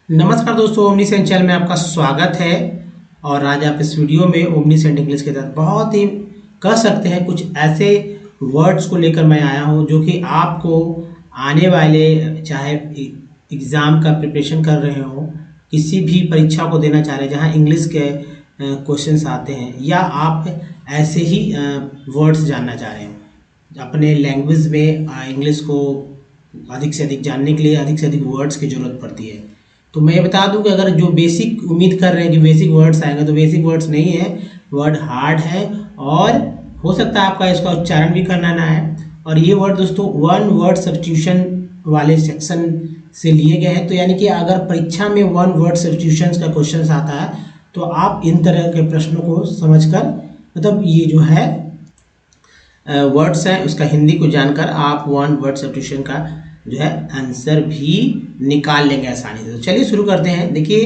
नमस्कार दोस्तों, omniscient channel में आपका स्वागत है। और आज आप इस वीडियो में ओमनीसेंट इंग्लिश के तहत बहुत ही कह सकते हैं कुछ ऐसे वर्ड्स को लेकर मैं आया हूं जो कि आपको आने वाले चाहे एग्ज़ाम का प्रिपरेशन कर रहे हो, किसी भी परीक्षा को देना चाह रहे हैं जहां इंग्लिश के क्वेश्चंस आते हैं, या आप ऐसे ही वर्ड्स जानना चाह रहे हो अपने लैंग्वेज में इंग्लिश को अधिक से अधिक जानने के लिए अधिक से अधिक वर्ड्स की ज़रूरत पड़ती है। तो मैं ये बता दूं कि अगर जो बेसिक उम्मीद कर रहे हैं कि बेसिक वर्ड्स आएंगे, तो बेसिक वर्ड्स नहीं है, वर्ड हार्ड है और हो सकता है आपका इसका उच्चारण भी करना ना है। और ये वर्ड दोस्तों वन वर्ड सब्स्टिट्यूशन वाले सेक्शन से लिए गए हैं। तो यानी कि अगर परीक्षा में वन वर्ड सब्स्टिट्यूशन का क्वेश्चन आता है तो आप इन तरह के प्रश्नों को समझकर, मतलब ये जो है वर्ड्स हैं उसका हिंदी को जानकर आप वन वर्ड सब्स्टिट्यूशन का जो है आंसर भी निकाल लेंगे आसानी से। तो चलिए शुरू करते हैं। देखिए,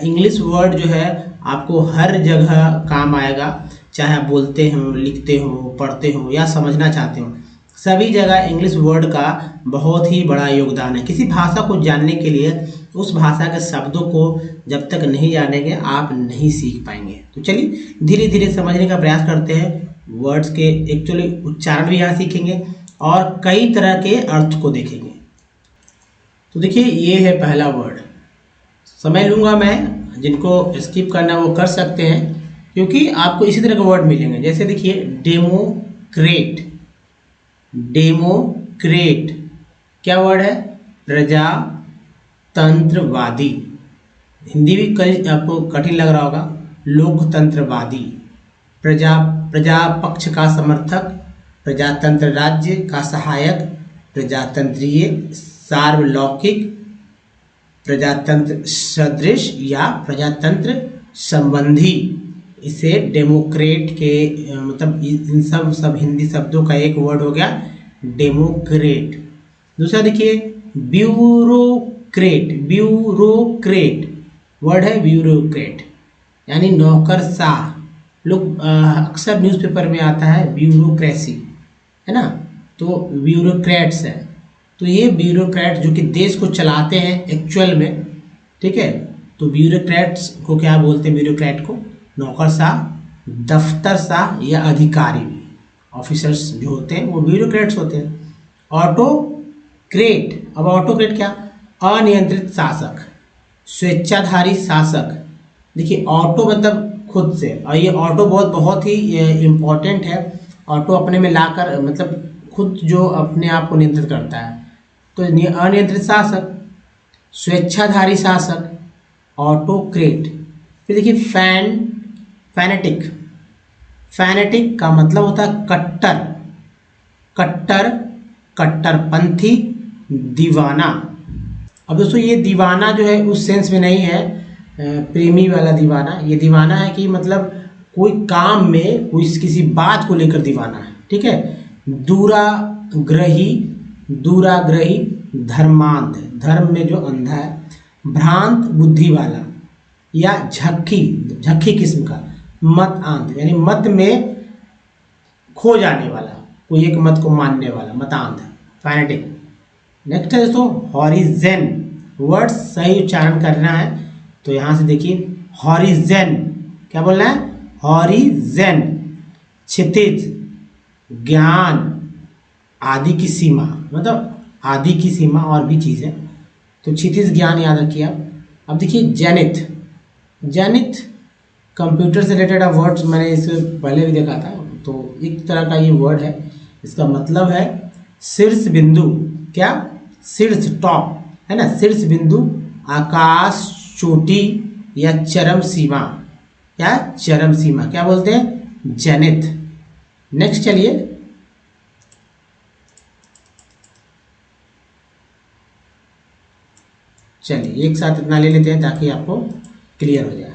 इंग्लिश वर्ड जो है आपको हर जगह काम आएगा, चाहे आप बोलते हो, लिखते हो, पढ़ते हो या समझना चाहते हो, सभी जगह इंग्लिश वर्ड का बहुत ही बड़ा योगदान है। किसी भाषा को जानने के लिए उस भाषा के शब्दों को जब तक नहीं जानेंगे आप नहीं सीख पाएंगे। तो चलिए धीरे धीरे समझने का प्रयास करते हैं। वर्ड्स के एक्चुअली उच्चारण भी यहाँ सीखेंगे और कई तरह के अर्थ को देखेंगे। तो देखिए, ये है पहला वर्ड। समय लूँगा मैं, जिनको स्किप करना वो कर सकते हैं क्योंकि आपको इसी तरह के वर्ड मिलेंगे। जैसे देखिए, डेमोक्रेट। डेमोक्रेट क्या वर्ड है? प्रजातंत्रवादी। हिंदी भी कई आपको कठिन लग रहा होगा। लोकतंत्रवादी, प्रजा पक्ष का समर्थक, प्रजातंत्र राज्य का सहायक, प्रजातंत्रीय, सार्वलौकिक, प्रजातंत्र सदृश या प्रजातंत्र संबंधी। इसे डेमोक्रेट के मतलब इन सब हिंदी शब्दों का एक वर्ड हो गया डेमोक्रेट। दूसरा देखिए, ब्यूरोक्रेट। ब्यूरोक्रेट वर्ड है ब्यूरोक्रेट, यानी नौकरशाह। लोग अक्सर न्यूज़पेपर में आता है ब्यूरोक्रेसी, है ना, तो ब्यूरोक्रेट्स है। तो ये ब्यूरोक्रेट जो कि देश को चलाते हैं एक्चुअल में, ठीक है। तो ब्यूरोक्रेट्स को क्या बोलते हैं? ब्यूरोक्रेट को नौकरशाह, दफ्तरशाह या अधिकारी, ऑफिसर्स जो होते हैं वो ब्यूरोक्रेट्स होते हैं। ऑटोक्रेट। अब ऑटोक्रेट क्या? अनियंत्रित शासक, स्वेच्छाधारी शासक। देखिए, ऑटो मतलब खुद से, और ये ऑटो बहुत ही इम्पोर्टेंट है। ऑटो अपने में लाकर मतलब खुद जो अपने आप को नियंत्रित करता है। तो अनियंत्रित शासक, स्वेच्छाधारी शासक, ऑटोक्रेट। फिर देखिए, फैनेटिक। फैनेटिक का मतलब होता है कट्टर, कट्टरपंथी, दीवाना। अब दोस्तों ये दीवाना जो है उस सेंस में नहीं है प्रेमी वाला दीवाना। ये दीवाना है कि मतलब कोई काम में कोई किसी बात को लेकर दीवाना है, ठीक है। दूराग्रही, धर्मांध, धर्म में जो अंधा है। भ्रांत बुद्धि वाला या झक्की किस्म का। मत आंध, यानी मत में खो जाने वाला, कोई एक मत को मानने वाला, मतांध, फैनेटिक। नेक्स्ट है दोस्तों हॉरिज़न। वर्ड सही उच्चारण करना है तो यहाँ से देखिए, हॉरिज़न क्या बोलना है? हॉरिज़न। क्षितिज, ज्ञान, आदि की सीमा, मतलब आदि की सीमा और भी चीज़ है। तो क्षितिज ज्ञान याद रखिए आप। अब देखिए, जेनिथ। जेनिथ कंप्यूटर से रिलेटेड वर्ड्स मैंने इससे पहले भी देखा था। तो एक तरह का ये वर्ड है, इसका मतलब है शीर्ष बिंदु। क्या? शीर्ष, टॉप, है ना, शीर्ष बिंदु, आकाश, चोटी या चरम सीमा। क्या? चरम सीमा क्या बोलते हैं? जेनिथ। नेक्स्ट चलिए, एक साथ इतना ले लेते हैं ताकि आपको क्लियर हो जाए।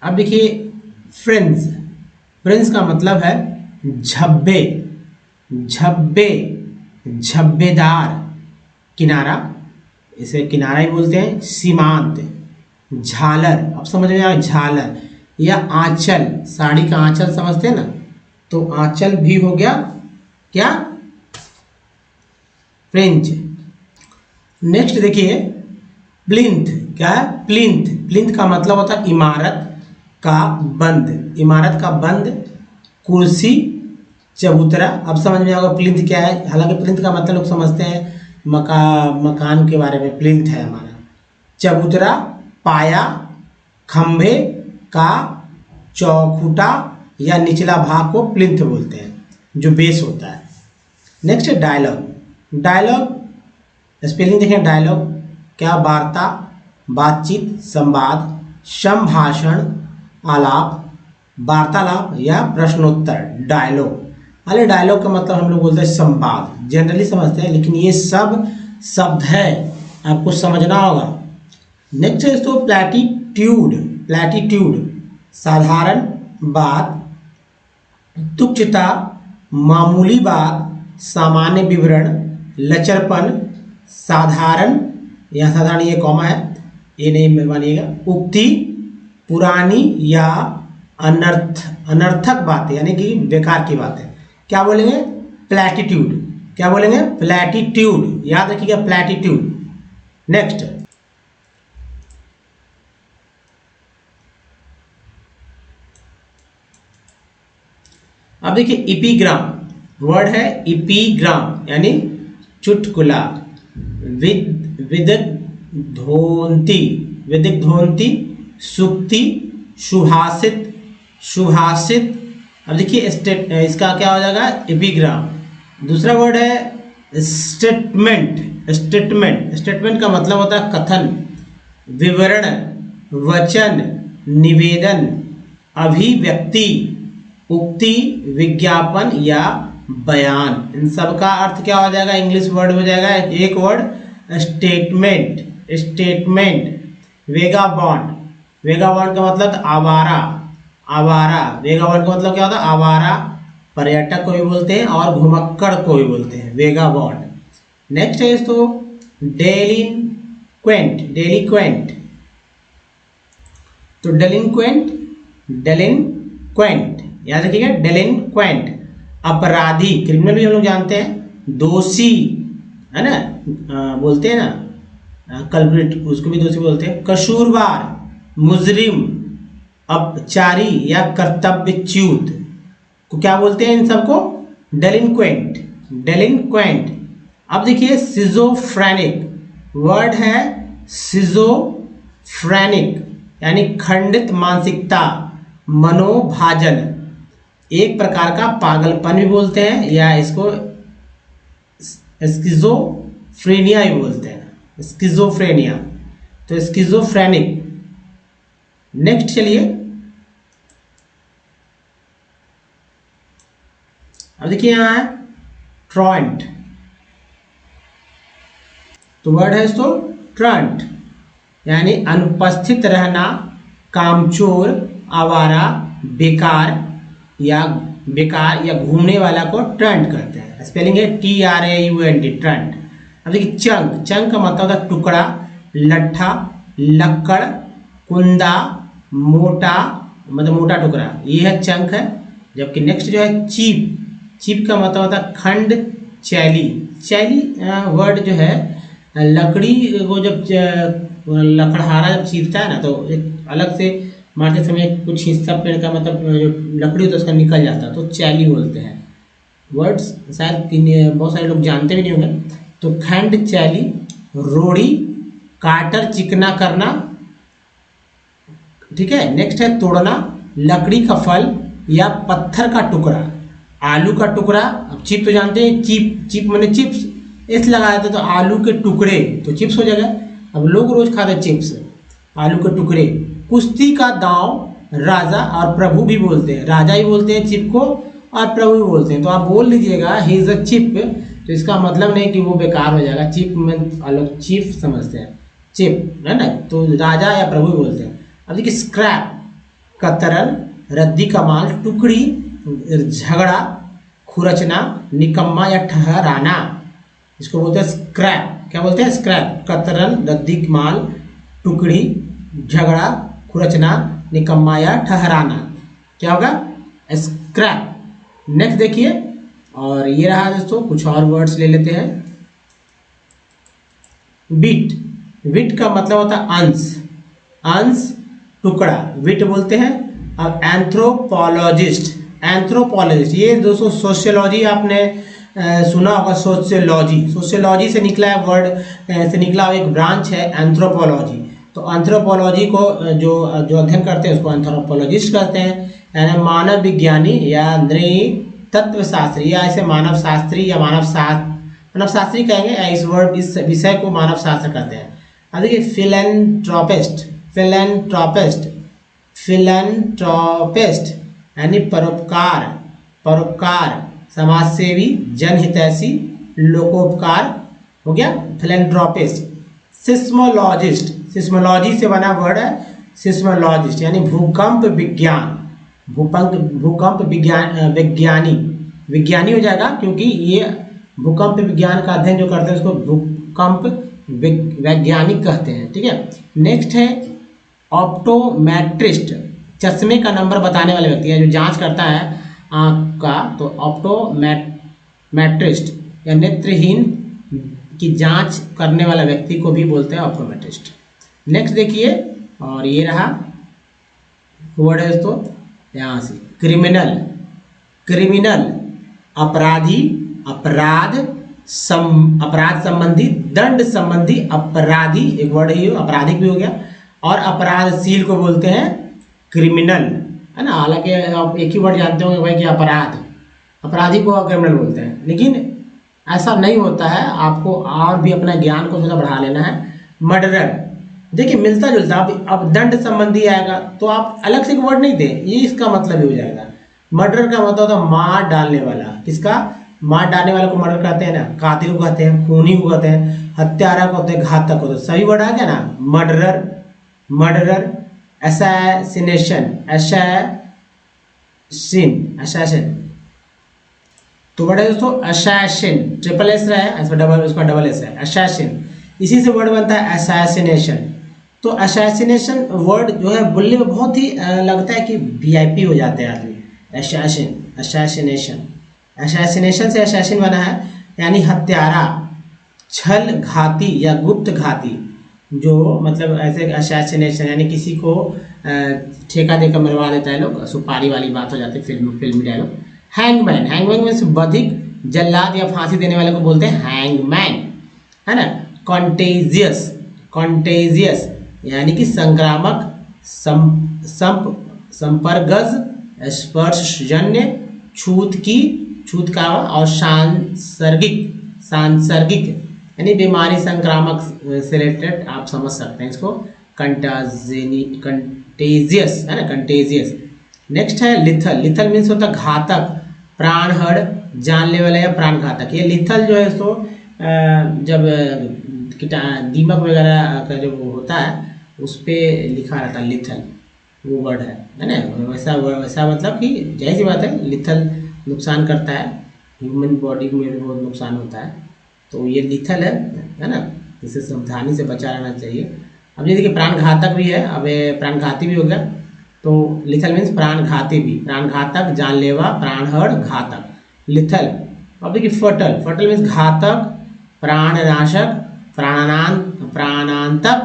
अब देखिए, फ्रेंड्स। फ्रेंड्स का मतलब है झब्बे, झब्बेदार, किनारा, इसे किनारा ही बोलते हैं। सीमांत, झालर, अब समझ में आया, झालर या आंचल, साड़ी का आंचल समझते हैं ना, तो आंचल भी हो गया क्या? फ्रेंच। नेक्स्ट देखिए, प्लिंथ क्या है? प्लिंथ। प्लिंथ का मतलब होता है इमारत का बंद, इमारत का बंद। कुर्सी, चबूतरा। अब समझ में आएगा प्लिंथ क्या है। हालांकि प्लिंथ का मतलब लोग समझते हैं मकान के बारे में, प्लिंथ है हमारा। चबूतरा, पाया, खंभे का चौखुटा या निचला भाग को प्लिंथ बोलते हैं, जो बेस होता है। नेक्स्ट है डायलॉग। डायलॉग स्पेलिंग देखें। डायलॉग क्या? वार्ता, बातचीत, संवाद, संभाषण, आलाप, वार्तालाप या प्रश्नोत्तर। डायलॉग। अरे डायलॉग का मतलब हम लोग बोलते हैं संवाद, जनरली समझते हैं, लेकिन ये सब शब्द है, आपको समझना होगा। नेक्स्ट है इसको प्लैटिट्यूड। प्लैटिट्यूड साधारण बात, तुच्छता, मामूली बात, सामान्य विवरण, लचरपन, साधारण, यहाँ साधारण ये कॉमा है, ये नहीं मानिएगा, उक्ति, पुरानी या अनर्थक बातें, यानी कि बेकार की बातें। क्या बोलेंगे? प्लैटिट्यूड। क्या बोलेंगे? प्लैटिट्यूड। याद रखिएगा प्लैटिट्यूड। नेक्स्ट अब देखिए इपीग्राम। वर्ड है इपीग्राम, यानी चुटकुला। विदिग्धोंति, विदिग्धोंति, सुक्ति, सुभाषित, सुभाषित। अब देखिए इसका क्या हो जाएगा? एपिग्राम। दूसरा वर्ड है स्टेटमेंट। स्टेटमेंट, स्टेटमेंट का मतलब होता है कथन, विवरण, वचन, निवेदन, अभिव्यक्ति, उक्ति, विज्ञापन या बयान। इन सब का अर्थ क्या हो जाएगा? इंग्लिश वर्ड हो जाएगा एक word statement. Statement. Vagabond. Vagabond का मतलब आवारा। आवारा। वेगाबॉन्ड का मतलब क्या होता है? आवारा पर्यटक को भी बोलते हैं और घुमक्कड़ को भी बोलते हैं, वेगाबॉन्ड। नेक्स्ट है इसको डेलिंक्वेंट। डेलिक्वेंट तो डेलिंक्वेंट, डेलिंक्वेंट याद रखिएगा, डेलिंक्वेंट अपराधी, क्रिमिनल भी हम लोग जानते हैं, दोषी है ना, बोलते हैं ना कल्प्रिट, उसको भी दोषी बोलते हैं। कसूरवार, मुजरिम, अपचारी या कर्तव्यच्युत को क्या बोलते हैं? इन सबको डेलिंक्वेंट। डेलिंक्वेंट। अब देखिए सिजोफ्रेनिक। वर्ड है सिजोफ्रेनिक, यानी खंडित मानसिकता, मनोभाजन, एक प्रकार का पागलपन भी बोलते हैं, या इसको स्किज़ोफ्रेनिया भी बोलते हैं, स्किज़ोफ्रेनिया। तो स्किज़ोफ्रेनिक। नेक्स्ट चलिए, अब देखिए यहां है ट्रॉन्ट। तो वर्ड है इसको ट्रंट, यानी अनुपस्थित रहना, कामचोर, आवारा, बेकार या घूमने वाला को ट्रंट करते हैं। स्पेलिंग है TRAUNT, ट्रंट। अब देखिए चंक। चंक का मतलब होता है टुकड़ा, लट्ठा, लक्कड़, कुंदा, मोटा, मतलब मोटा टुकड़ा, ये है चंक है। जबकि नेक्स्ट जो है चीप। चीप का मतलब होता है खंड, चैली। चैली वर्ड जो है लकड़ी को जब लकड़हारा जब चीरता है ना, तो एक अलग से मारते समय कुछ हिस्सा पेड़ का, मतलब जो लकड़ी होता है उसका निकल जाता है, तो चैली बोलते हैं। वर्ड्स शायद बहुत सारे लोग जानते भी नहीं होंगे। तो खंड, चैली, रोड़ी, काटर, चिकना करना, ठीक है। नेक्स्ट है तोड़ना, लकड़ी का फल या पत्थर का टुकड़ा, आलू का टुकड़ा। अब चिप तो जानते हैं, चिप, चिप मैंने चिप्स इस लगा देते तो आलू के टुकड़े तो चिप्स हो जाएगा। अब लोग रोज खाते हैं चिप्स, आलू के टुकड़े। कुश्ती का दांव, राजा और प्रभु भी बोलते हैं, राजा ही बोलते हैं चिप को और प्रभु भी बोलते हैं। तो आप बोल लीजिएगा ही इज अ चिप, तो इसका मतलब नहीं कि वो बेकार हो जाएगा। चिप में अलग चीफ समझते हैं, चिप है ना, तो राजा या प्रभु बोलते हैं। अब देखिए स्क्रैप, कतरन, रद्दी का माल, टुकड़ी, झगड़ा, खुरचना, निकम्मा या ठहराना, इसको बोलते हैं स्क्रैप। क्या बोलते हैं? स्क्रैप। कतरन, रद्दी माल, टुकड़ी, झगड़ा, खुरचना, निकम्मा या ठहराना, क्या होगा? स्क्रैप। नेक्स्ट देखिए, और ये रहा दोस्तों, कुछ और वर्ड्स ले लेते हैं। बीट। विट का मतलब होता है अंश, अंश टुकड़ा, विट बोलते हैं। अब एंथ्रोपोलॉजिस्ट, एंथ्रोपोलॉजिस्ट ये दोस्तों सोशियोलॉजी आपने सुना होगा, सोशियोलॉजी, सोशियोलॉजी से निकला है वर्ड, से निकला हुआ एक ब्रांच है एंथ्रोपोलॉजी। तो एंथ्रोपोलॉजी को जो जो अध्ययन करते हैं उसको एंथ्रोपोलॉजिस्ट कहते हैं, यानी मानव विज्ञानी या तत्वशास्त्री, या ऐसे मानव शास्त्री या मानव शास्त्री कहेंगे, इस वर्ड इस विषय को मानव शास्त्र कहते हैं। अब देखिए फिलैंथ्रोपिस्ट, फिलैंथ्रोपिस्ट, फिलैंथ्रोपिस्ट यानी परोपकार, परोपकार, समाजसेवी, जनहितैषी, लोकोपकार हो गया फिलैंथ्रोपिस्ट। सिस्मोलॉजिस्ट, सिस्मोलॉजी से बना वर्ड है सिस्मोलॉजिस्ट, यानी भूकंप विज्ञान, भूकंप विज्ञान, विज्ञानी, विज्ञानी हो जाएगा, क्योंकि ये भूकंप विज्ञान का अध्ययन जो करते हैं उसको भूकंप वैज्ञानिक कहते हैं। ठीक है, नेक्स्ट है ऑप्टोमेट्रिस्ट, चश्मे का नंबर बताने वाले व्यक्ति है, जो जांच करता है आँख का, तो ऑप्टोमेट्रिस्ट या नेत्रहीन की जांच करने वाला व्यक्ति को भी बोलते हैं ऑप्टोमेट्रिस्ट। नेक्स्ट देखिए, और ये रहा वर्ड है दोस्तों यहाँ से, क्रिमिनल, क्रिमिनल अपराधी, अपराध अपराध संबंधी, दंड संबंधी अपराधी, एक वर्ड है, आपराधिक भी हो गया, और अपराधशील को बोलते हैं क्रिमिनल, है ना। हालांकि आप एक ही वर्ड जानते होंगे भाई कि अपराध, अपराधी को क्रिमिनल बोलते हैं, लेकिन ऐसा नहीं होता है, आपको और भी अपना ज्ञान को थोड़ा बढ़ा लेना है। मर्डरर, देखिए मिलता जुलता, अब दंड संबंधी आएगा तो आप अलग से एक वर्ड नहीं दें, ये इसका मतलब ही हो जाएगा। मर्डर का मतलब होता है मार डालने वाला, किसका, मार डालने वाले को मर्डर कहते हैं ना, कातिल को कहते हैं, खूनी को कहते हैं, हत्यारा को कहते हैं, घातक को, तो सही वर्ड आ गया ना, murderer, murderer. Assassination, assassin, assassin, तो वर्ड है दोस्तों असैसिन, ट्रिपल एस है, उसका डबल एस है, असैसिन, इसी से वर्ड बनता है असैसिनेशन। तो असैसिनेशन वर्ड जो है बोलने में बहुत ही लगता है कि वीआईपी हो जाते हैं आदमी, असैसिन, असैसिनेशन, असैसिनेशन से असैसिन बना है, यानी हत्यारा, छल घाती या गुप्त घाती, जो मतलब ऐसे असैसिनेशन यानी किसी को ठेका देकर मरवा देता है लोग, सुपारी वाली बात हो जाती है, फिल्मी डायलॉग। हैंगमैन, हैंगमैन मीन्स बधिक, जल्लाद या फांसी देने वाले को बोलते हैं हैंगमैन, है ना। कॉन्टेजियस, कॉन्टेजियस यानी कि संक्रामक, संपर्कज, स्पर्शजन्य, छूत की, छूत का, और सांसर्गिक, सांसर्गिक यानी बीमारी, संक्रामक से रिलेटेड आप समझ सकते हैं इसको, कंटेजियस, है ना, कंटेजियस। नेक्स्ट है लिथल, लिथल मीन्स होता है घातक, प्राणहर, जानलेवा या प्राणघातक। ये लिथल जो है इसको जब दीमक वगैरह का जो होता है उस पर लिखा रहता है लिथल, वो वर्ड है ना, वैसा मतलब कि जाहिर सी बात है लिथल नुकसान करता है, ह्यूमन बॉडी में भी बहुत नुकसान होता है, तो ये लिथल है ना, इसे सावधानी से बचा रहना चाहिए। अब ये देखिए प्राणघातक भी है, अब ये प्राणघाती भी हो गया, तो लिथल मीन्स प्राणघाती भी, प्राणघातक, जानलेवा, प्राणहर, घातक, लिथल। अब देखिए फटल, फटल मीन्स घातक, प्राणनाशक, प्राणांतक,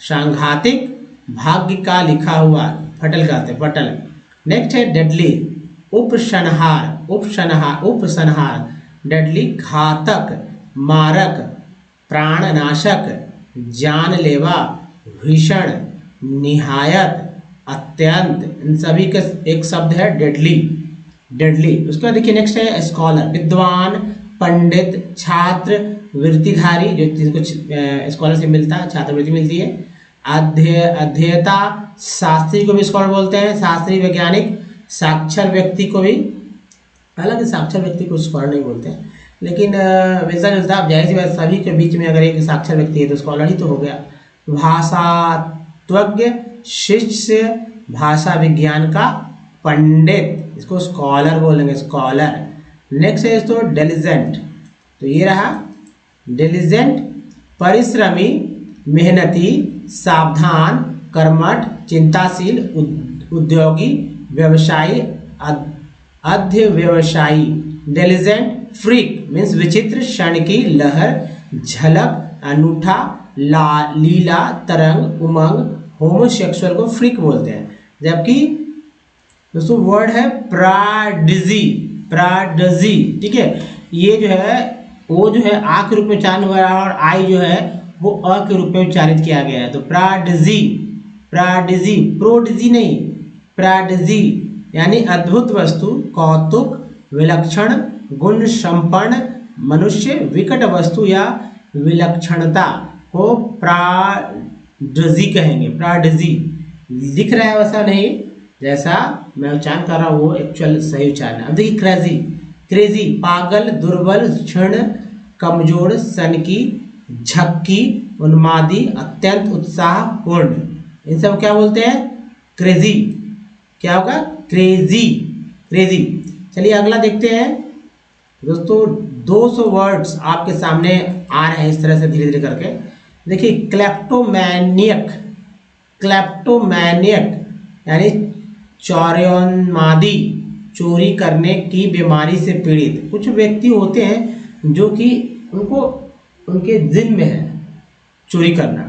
सांघातिक, भाग्य का लिखा हुआ, फटल कहते हैं, फटल। नेक्स्ट है डेडली, उपसंहार, उपसंहार, उपसंहार, डेडली, घातक, मारक, प्राणनाशक, जानलेवा, भीषण, निहायत, अत्यंत, इन सभी का एक शब्द है डेडली, डेडली। उसके बाद देखिए नेक्स्ट है स्कॉलर, विद्वान, पंडित, छात्र, वृत्तिधारी, जो कुछ स्कॉलरशिप मिलता है, छात्रवृत्ति मिलती है। अध्येता, शास्त्री को भी स्कॉलर बोलते हैं, शास्त्री, वैज्ञानिक, साक्षर व्यक्ति को भी, हालांकि साक्षर व्यक्ति को स्कॉलर नहीं बोलते हैं, लेकिन वैसा मिलता है, जाहिर सी बात सभी के बीच में अगर एक साक्षर व्यक्ति है तो स्कॉलर ही तो हो गया। भाषात्वज्ञ, शिष्य, भाषा विज्ञान का पंडित, इसको स्कॉलर बोलेंगे, स्कॉलर। नेक्स्ट है इसको डिलिजेंट, तो ये रहा डिलिजेंट, परिश्रमी, मेहनती, सावधान, कर्मठ, चिंताशील, उद्योगी, व्यवसायी, अध्यवसायी। डिलिजेंट, फ्रीक मीन्स विचित्र, क्षण की लहर, झलक, अनूठा, लीला, तरंग, उमंग, होमोसेक्सुअल को फ्रीक बोलते हैं। जबकि दोस्तों वर्ड है प्राडिजी, प्राडजी, ठीक है। ये जो है वो जो है आ के रूप में उच्चारण हुआ है और आई जो है वो अ के रूप में उच्चारित किया गया है। तो प्राडजी, प्राडजी, प्रोडजी नहीं, प्राडजी यानी अद्भुत वस्तु, कौतुक, विलक्षण, गुण संपन्न मनुष्य, विकट वस्तु या विलक्षणता को प्राडजी कहेंगे। प्राडजी दिख रहा है वैसा नहीं, जैसा मैं उच्चारण कर रहा हूँ वो एक्चुअल सही उच्चारण है। अब देखिए क्रेजी, क्रेजी पागल, दुर्बल, क्षण, कमजोर, सनकी, झक्की, उन्मादी, अत्यंत उत्साहपूर्ण, इन सब क्या बोलते हैं? क्रेजी। क्या होगा? Crazy, crazy. चलिए अगला देखते हैं दोस्तों। 200 वर्ड्स आपके सामने आ रहे हैं इस तरह से धीरे धीरे करके। देखिए क्लेप्टोमैनियक, क्लेप्टोमैनियक यानी चौर्योन्मादी, चोरी करने की बीमारी से पीड़ित। कुछ व्यक्ति होते हैं जो कि उनको उनके जिन में है चोरी करना,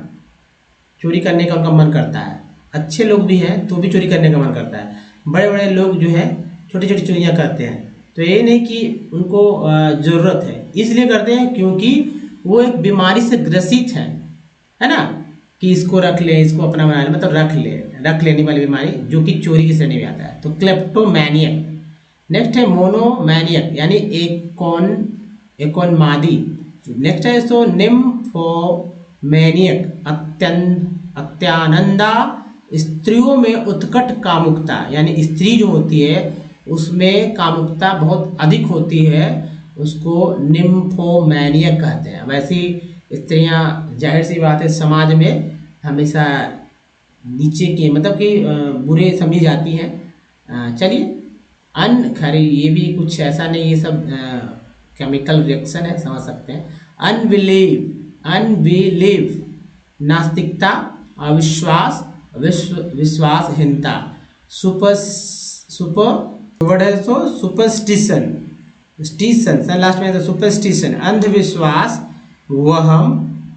चोरी करने का उनका मन करता है। अच्छे लोग भी हैं तो भी चोरी करने का मन करता है। बड़े बड़े लोग जो है छोटी छोटी चोरियां करते हैं। तो ये नहीं कि उनको ज़रूरत है, इसलिए करते हैं क्योंकि वो एक बीमारी से ग्रसित है ना, कि इसको रख ले, इसको अपना बना ले, मतलब रख लेने वाली बीमारी, जो कि चोरी की श्रेणी में आता है। तो क्लेप्टोमैनियक। नेक्स्ट है मोनोमैनियक यानी एकोन्मादी। नेक्स्ट है सो निम्फोमैनियक, अत्यानंदा, स्त्रियों में उत्कट कामुकता यानी स्त्री जो होती है उसमें कामुकता बहुत अधिक होती है, उसको निम्फोमैनियक कहते हैं। वैसी स्त्रियां जाहिर सी बात है समाज में हमेशा नीचे की, मतलब कि बुरे समझी जाती हैं। चलिए खैर ये भी कुछ ऐसा नहीं, ये सब केमिकल रिएक्शन है, समझ सकते हैं। अनबिलीव नास्तिकता, अविश्वास, विश्वासहीनता। सुपरस्टिशन, स्टिशन सन लास्ट में, सुपरस्टिशन अंधविश्वास, वहम,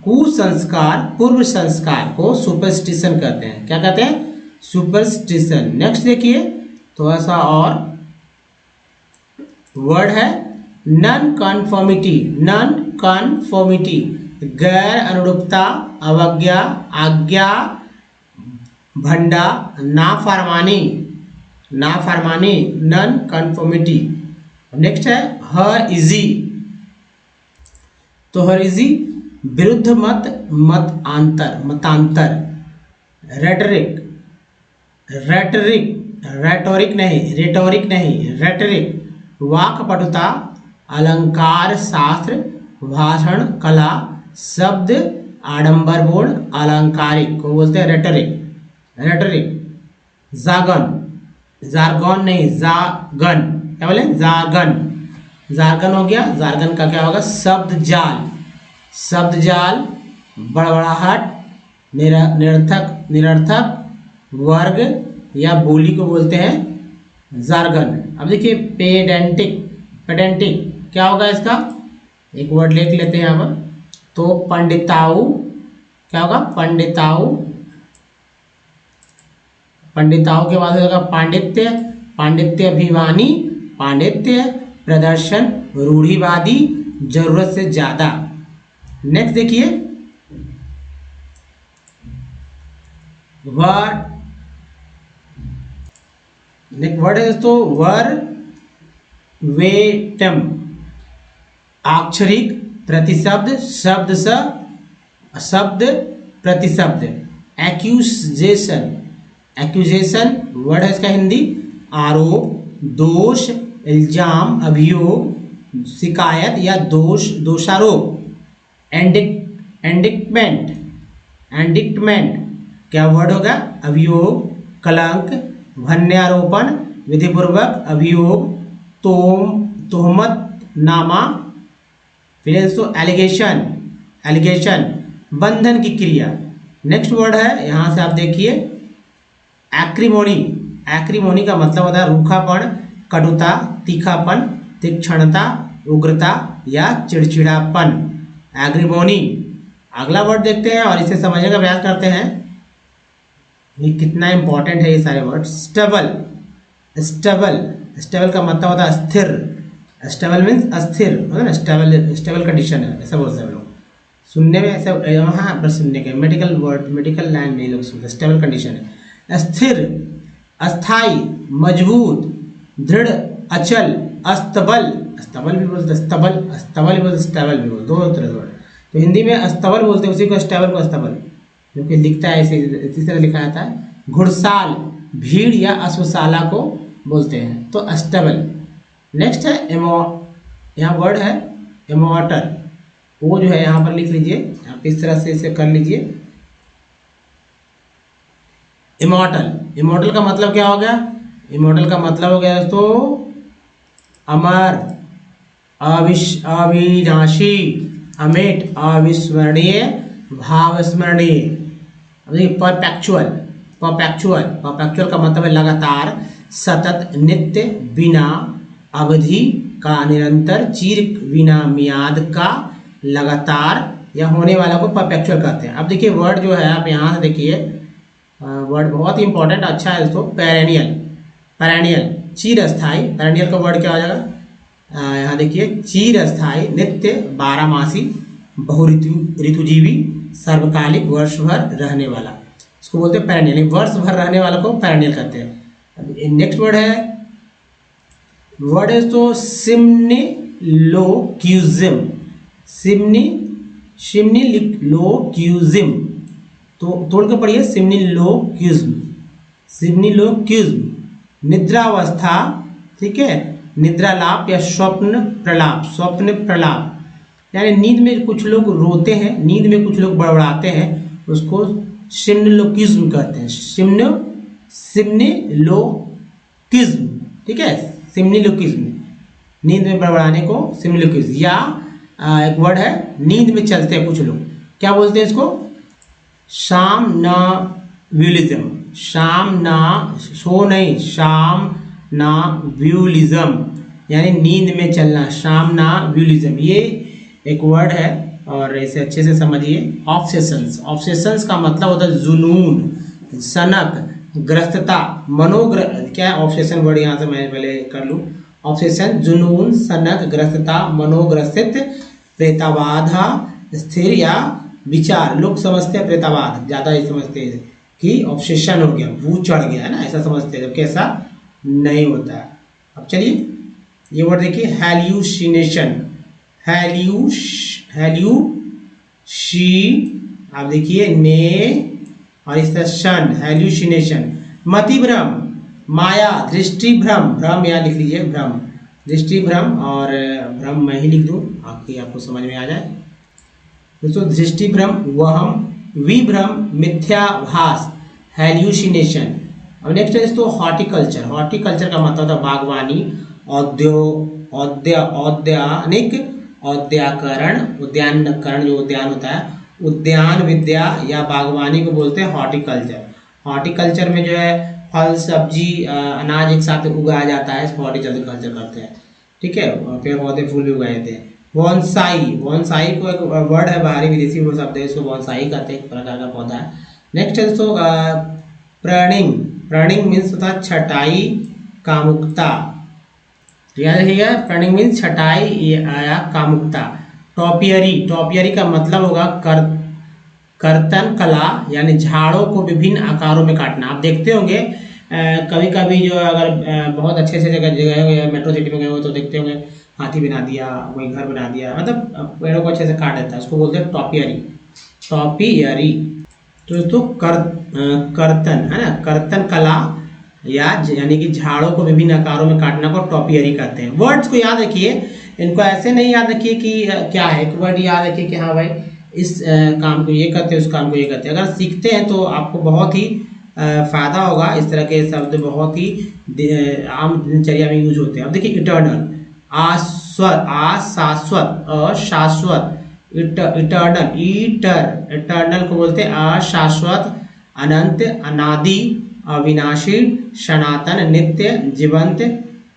कुसंस्कार, पूर्व संस्कार को सुपरस्टिशन कहते हैं। क्या कहते हैं? सुपरस्टिशन। नेक्स्ट देखिए थोड़ा सा और वर्ड है नॉन कन्फॉर्मिटी, नॉन कन्फॉर्मिटी गैर अनुरूपता, अवज्ञा, आज्ञा, भंडा, नाफरमानी, नाफरमानी, नॉन कन्फॉर्मिटी। नेक्स्ट है हर इजी। तो हर इजी विरुद्ध मत, मतांतर। रेटरिक, रेटोरिक नहीं, रेटरिक वाक्पटुता, अलंकार शास्त्र, भाषण कला, शब्द आडंबरपूर्ण, अलंकारिक को बोलते हैं रेटरिक। जार्गन नहीं, जागन। क्या बोले? जार्गन हो गया। जार्गन का क्या होगा? शब्द जाल, बड़बड़ाहट, निरर्थक वर्ग या बोली को बोलते हैं जार्गन। अब देखिए पेडेंटिक क्या होगा इसका? एक वर्ड लिख लेते हैं यहाँ पर। तो पंडिताऊ, क्या होगा? पंडिताऊ के बाद होगा पांडित्य अभिमानी, पांडित्य प्रदर्शन, रूढ़िवादी, जरूरत से ज्यादा। नेक्स्ट देखिए नेक्स्ट वर्ड है दोस्तों वर्वेटम, अक्षरिक, प्रतिशब्द, शब्द प्रतिशब्द। एक्यूजेशन वर्ड है इसका हिंदी, आरोप, दोष, इल्जाम, अभियोग, शिकायत या दोषारोप। एंडिक्टमेंट क्या वर्ड होगा? अभियोग, कलंक, भन्यारोपण, विधिपूर्वक अभियोग, तोहमत नामा। फिर एलिगेशन बंधन की क्रिया। नेक्स्ट वर्ड है यहाँ से आप देखिए एक्रीमोनी का मतलब होता है रूखापन, कटुता, तीखापन, तीक्ष्णता, उग्रता या चिड़चिड़ापन। अगला वर्ड देखते हैं और इसे समझने का प्रयास करते हैं ये कितना इंपॉर्टेंट है ये सारे वर्ड। स्टेबल, स्टेबल, स्टेबल का मतलब होता है स्थिर। स्टेबल मीन्स अस्थिर, है ना, स्टेबल, स्टेबल कंडीशन है, ऐसा बोलते हैं लोग। सुनने में ऐसा वहाँ पर सुनने के मेडिकल वर्ड, मेडिकल लाइन में लोग सुनते हैं, स्टेबल कंडीशन है। स्थिर, अस्थाई, मजबूत, दृढ़, अचल, अस्तबल, अस्तबल भी बोलते, स्तबल, अस्तबल भी बोलते, स्टेबल भी बोलते, दो तरह वर्ड। तो हिंदी में अस्तबल बोलते हैं उसी को, स्टेबल को अस्तबल, जो कि लिखता है ऐसे इसी तरह लिखा जाता है। घुड़साल, भीड़ या अश्वशाला को बोलते हैं, तो स्टेबल। नेक्स्ट है यहाँ वर्ड है इमॉर्टल, वो जो है यहाँ पर लिख लीजिए, आप इस तरह से इसे कर लीजिए। इमॉर्टल, इमॉर्टल का मतलब क्या हो गया? इमॉर्टल का मतलब हो गया दोस्तों अमर, अविनाशी, अमिट, अविस्मरणीय, भावस्मरणीय। परपेचुअल, परपेचुअल, परपेचुअल का मतलब है लगातार, सतत, नित्य, बिना अवधि का, निरंतर, चिर बिना मियाद का, लगातार या होने वाला को परपेचुअल कहते हैं। अब देखिए वर्ड जो है, आप यहाँ से देखिए वर्ड बहुत ही इंपॉर्टेंट अच्छा है दोस्तों। पेरेनियल, पेरेनियल चिर स्थायी, पेरेनियल का वर्ड क्या हो जाएगा? यहाँ देखिए चिर स्थायी, नित्य, बारहमासी, ऋतुजीवी, सर्वकालिक, वर्ष भर रहने वाला, इसको बोलते हैं पेरेनियल। वर्ष भर रहने वाला को पेरेनियल कहते हैं। नेक्स्ट वर्ड है, वर्ड है तो सिम्निलोक्यूज्म, सिम्निलोक्यूज्म, तो तोड़ के पढ़िए, सिम्निलोक्यूज्म, सिम्निलोक्यूज्म। निद्रावस्था, ठीक है, निद्रालाप या स्वप्न प्रलाप, स्वप्न प्रलाप, यानी नींद में कुछ लोग रोते हैं, नींद में कुछ लोग बड़बड़ाते हैं, उसको सिम्निलोक्यूज्म कहते हैं। सिम्निलोक्यूज्म, ठीक है, सिम्निलोक्यूज्म, नींद में बड़बड़ाने को सिम्निलोक्यूज्म। या एक वर्ड है नींद में चलते हैं कुछ लोग, क्या बोलते हैं इसको? शामनाव्यूलिज्म, शामना, सो नहीं, शामनाव्यूलिज्म, यानी नींद में चलना, शामनाव्यूलिज्म, ये एक वर्ड है और इसे अच्छे से समझिए। ऑब्सेशंस, ऑब्सेशंस का मतलब होता है जुनून, सनक, ग्रस्तता, क्या है ऑब्सेशन वर्ड, यहाँ से मैं पहले कर लूँ। ऑब्सेशन जुनून, सनक, ग्रस्तता, मनोग्रसित, प्रेताबाध, स्थिर या विचार। लोग समझते हैं प्रेताबाध, ज़्यादा ही समझते हैं कि ऑब्सेशन हो गया, भूत चढ़ गया है ना, ऐसा समझते हैं, जबकि ऐसा नहीं होता है। अब चलिए ये वर्ड देखिए, हैल्यूसिनेशन, आप देखिए ने और इस तरह शन, हैल्यूसिनेशन। मतिभ्रम, माया, दृष्टि भ्रम, भ्रम यहाँ लिख लीजिए, भ्रम, दृष्टि भ्रम, और भ्रम मैं ही लिख दूँ ताकि आपको समझ में आ जाए दोस्तों। दृष्टि भ्रम, वहम, विभ्रम, मिथ्याभास, हैल्यूसिनेशन। अब नेक्स्ट है दोस्तों हॉर्टिकल्चर, हॉर्टिकल्चर का मतलब होता है बागवानी, औद्यानिक, औद्याकरण, उद्यानकरण जो उद्यान होता है, उद्यान विद्या या बागवानी को बोलते हैं हॉर्टिकल्चर। हॉर्टिकल्चर में जो है फल, सब्जी, अनाज एक साथ उगाया जाता है, इसको हॉर्टिकल्चर करते हैं, ठीक है, पेड़ पौधे फूल भी उगाए जाते हैं। बॉन्साई, बॉन्साई को एक वर्ड है, बाहरी विदेशी शब्द है, इसको बॉन्साई कहते हैं, एक प्रकार का पौधा है। नेक्स्ट है दोस्तों प्रणिंग, प्रणिंग मीन्स होता है छटाई, कामुकता, याद रखिएगा, प्रणिंग मीन्स छटाई या कामुकता। टॉपियरी, टॉपियरी का मतलब होगा कर्तन कला, यानी झाड़ों को विभिन्न आकारों में काटना। आप देखते होंगे कभी कभी जो अगर बहुत अच्छे से जगह मेट्रो सिटी में गए हो तो देखते होंगे हाथी बना दिया, कोई घर बना दिया, मतलब पेड़ों को अच्छे से काट देता है, उसको बोलते हैं टॉपियरी, टॉपियरी। तो दोस्तों कर्तन है ना, कर्तन कला यानी कि झाड़ों को विभिन्न आकारों में काटना को टॉपियरी कहते हैं। वर्ड्स को याद रखिए, इनको ऐसे नहीं याद रखिए कि क्या है, एक वर्ड याद रखिए कि हाँ भाई इस काम को ये करते हैं, उस काम को ये करते हैं। अगर सीखते हैं तो आपको बहुत ही फायदा होगा, इस तरह के शब्द बहुत ही आम दिनचर्या में यूज होते हैं। अब देखिए इटर्नल, अशाश्वत, अशाश्वत, इटर्नल, इटर्नल को बोलते हैं अशाश्वत, अनंत, अनादि, अविनाशी, सनातन, नित्य, जीवंत,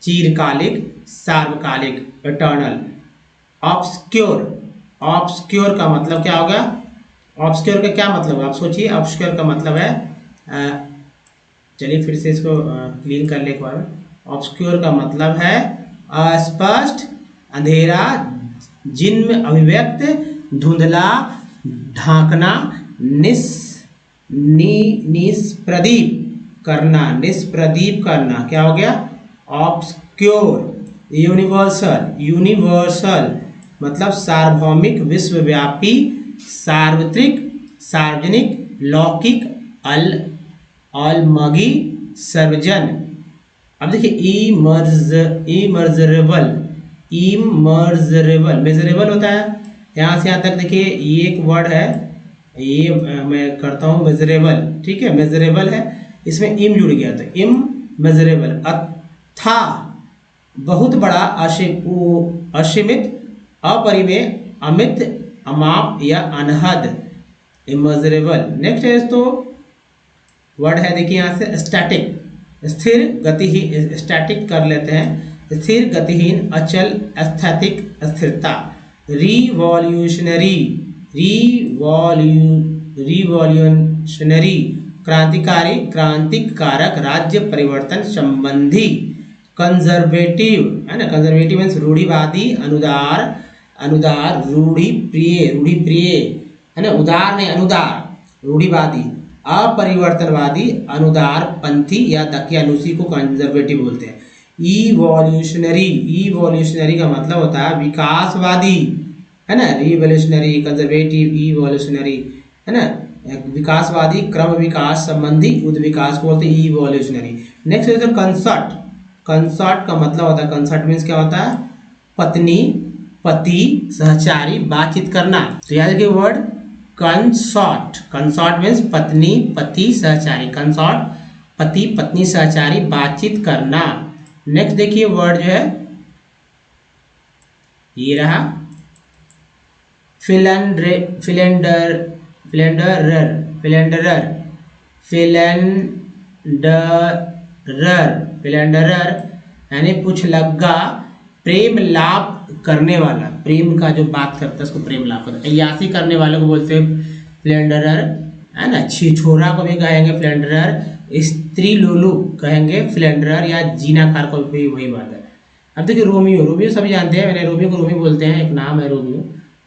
चिरकालिक, सार्वकालिक, इटर्नल। ऑब्सक्योर, ऑब्सक्योर का मतलब क्या होगा? ऑब्सक्योर का क्या मतलब है आप सोचिए। ऑब्सक्योर का मतलब है, चलिए फिर से इसको क्लीन कर ले एक बार। ऑब्सक्योर का मतलब है अस्पष्ट, अंधेरा, जिनमें अभिव्यक्त, धुंधला, ढांकना, निष्प्रदीप करना, निष्प्रदीप करना। क्या हो गया? ऑब्सक्योर। यूनिवर्सल, यूनिवर्सल मतलब सार्वभौमिक, विश्वव्यापी, सार्वत्रिक, सार्वजनिक, लौकिक, अलमगी, सर्वजन। अब देखिए इमर्जरेबल, इमर्जरेबल, मेजरेबल होता है यहाँ से यहाँ तक। देखिए ये एक वर्ड है, ये मैं करता हूँ मेजरेबल, ठीक है, मेजरेबल है, इसमें इम जुड़ गया तो इम मेजरेबल। अथा बहुत बड़ा, असीमित, अपरिमेय, अमित, अमाप या अनहद, इमर्जरेबल। नेक्स्ट है तो वर्ड है, देखिए यहाँ से स्टैटिक, स्थिर गतिहीन, स्टैटिक कर लेते हैं, स्थिर गतिहीन, अचल, स्थैतिक, स्थिरता। रिवॉल्यूशनरी, रिवॉल्यूशनरी क्रांतिकारी, क्रांतिक कारक, राज्य परिवर्तन संबंधी। कंजर्वेटिव है ना, कंजर्वेटिव मीन्स रूढ़िवादी, अनुदार, अनुदार, रूढ़ी प्रिय, रूढ़ी प्रिय है ना, उदार नहीं अनुदार, रूढ़िवादी। अपरिवर्तनवादी, अनुदार पंथी या दकियानुसी को कंजर्वेटिव बोलते हैं। इवोल्यूशनरी, इवोल्यूशनरी का मतलब होता है विकासवादी है ना, रिवोल्यूशनरी, कंजर्वेटिव, इवोल्यूशनरी है ना, विकासवादी, क्रम विकास संबंधी, उद्विकास को बोलते हैं इवोल्यूशनरी। नेक्स्ट है कंसर्ट, कंसर्ट का मतलब होता है, कंसर्ट मीन्स क्या होता है? पत्नी, पति, सहचारी, बातचीत करना। तो याद रखिए वर्ड कंसॉर्ट, कंसॉर्ट मीन्स पत्नी, पति, सहचारी, कंसॉर्ट पति, पत्नी, सहचारी, बातचीत करना। नेक्स्ट देखिए वर्ड जो है ये रहा फिलेंडरर, फिलेंडरर, फिलेंडरर, फिलेंडरर यानी कुछ लग्गा, प्रेम लाभ करने वाला, प्रेम का जो बात करता है उसको प्रेम लाभ करता है। अय्यासी करने वाले को बोलते हैं फिलेंडरर है ना, छिछोरा को भी कहेंगे फिलेंडरर, स्त्री लोलू कहेंगे फिलेंडरर, या जीनाकार को भी वही बात है। अब देखिए रोमियो, रोमियो सभी जानते हैं, मैंने रोमियो को रोमियो बोलते हैं, एक नाम है रोमियो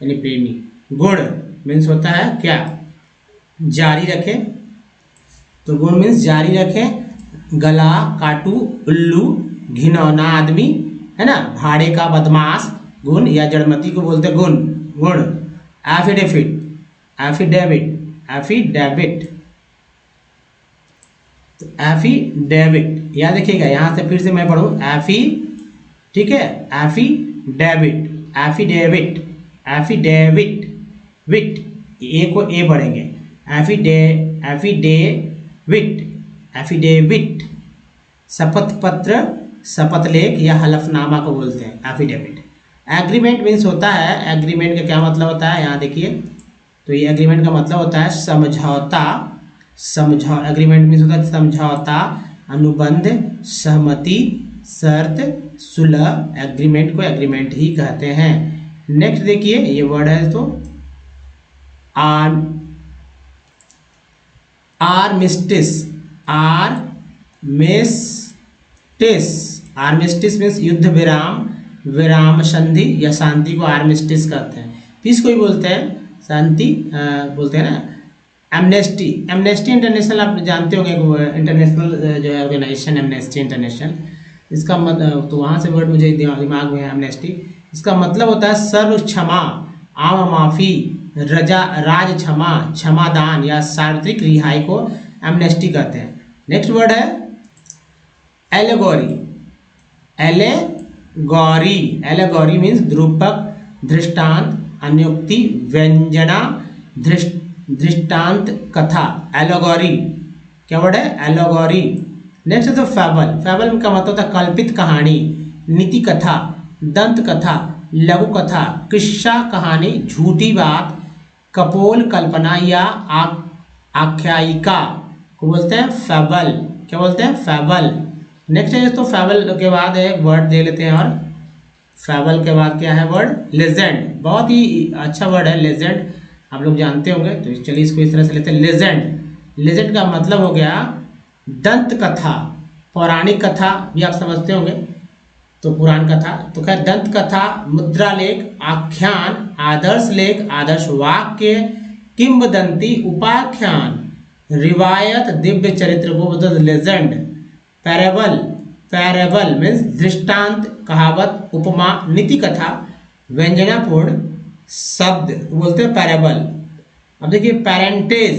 यानी प्रेमी। गुण मीन्स होता है क्या? जारी रखे, तो गुण मीन्स जारी रखे, गला काटू, उल्लू, घिनौना आदमी है ना, भाड़े का बदमाश, गुण या जड़मती को बोलते हैं गुण, गुण। एफिडेविट, एफिडेविट, एफिडेविट, तो एफिडेविट याद रखिएगा। यहां से फिर से मैं पढ़ूं एफी, ठीक है, एफिडेविट, एफिडेविट, एफिडेविट, विट, ए को ए पढ़ेंगे, एफिडेविट, एफिडेविट। शपथ पत्र, शपथ लेख या हलफनामा को बोलते हैं एफिडेविट। एग्रीमेंट मीन्स होता है, एग्रीमेंट का क्या मतलब होता है यहाँ देखिए, तो ये एग्रीमेंट का मतलब होता है समझौता, एग्रीमेंट मीन्स होता है समझौता, अनुबंध, सहमति, शर्त, सुलह। एग्रीमेंट को एग्रीमेंट ही कहते हैं। नेक्स्ट देखिए ये वर्ड है तो आर्मिस्टिस, आर्मिस्टिस, आर्मिस्टिस मीन्स युद्ध विराम, विराम संधि या शांति को आर्मिस्टिस कहते हैं। पीस को भी बोलते हैं, शांति बोलते हैं ना। एमनेस्टी, एमनेस्टी इंटरनेशनल आप जानते होंगे, इंटरनेशनल जो है ऑर्गेनाइजेशन एमनेस्टी इंटरनेशनल, इसका मतलब तो वहाँ से वर्ड मुझे दिमाग में है एमनेस्टी। इसका मतलब होता है सर्व क्षमा, आम माफी, रजा, राज क्षमा, क्षमादान या सार्वत्रिक रिहाई को एमनेस्टी कहते हैं। नेक्स्ट वर्ड है एलेगोरी, एलेगोरी, एलेगोरी मीन्स द्रूपक, दृष्टांत, अन्योक्ति, व्यंजना, दृष्टांत, कथा। एलेगोरी क्या वर्ड है? एलेगोरी। नेक्स्ट है तो फैबल, फैबल का मतलब होता है कल्पित कहानी, नीति कथा, दंत कथा, लघु कथा, किस्सा कहानी, झूठी बात, कपोल कल्पना या आख्यायिका को बोलते हैं फैबल। क्या बोलते हैं? फैबल। नेक्स्ट है तो फैबल के बाद एक वर्ड दे लेते हैं, और फैबल के बाद क्या है वर्ड? लेजेंड। बहुत ही अच्छा वर्ड है लेजेंड, आप लोग जानते होंगे। तो चलिए इसको इस तरह से लेते हैं। लेजेंड, लेजेंड का मतलब हो गया दंत कथा, पौराणिक कथा भी आप समझते होंगे, तो पुराण कथा। तो खैर दंत कथा, मुद्रा लेख, आख्यान, आदर्श लेख, आदर्श वाक्य, किंवदंती, उपाख्यान, रिवायत, दिव्य चरित्र को बोलते हैं लेजेंड। पैरेबल, पैरेबल मीन्स दृष्टांत, कहावत, उपमा, नीति कथा, व्यंजनापूर्ण शब्द बोलते हैं पैरेबल। अब देखिए पैरेंटेज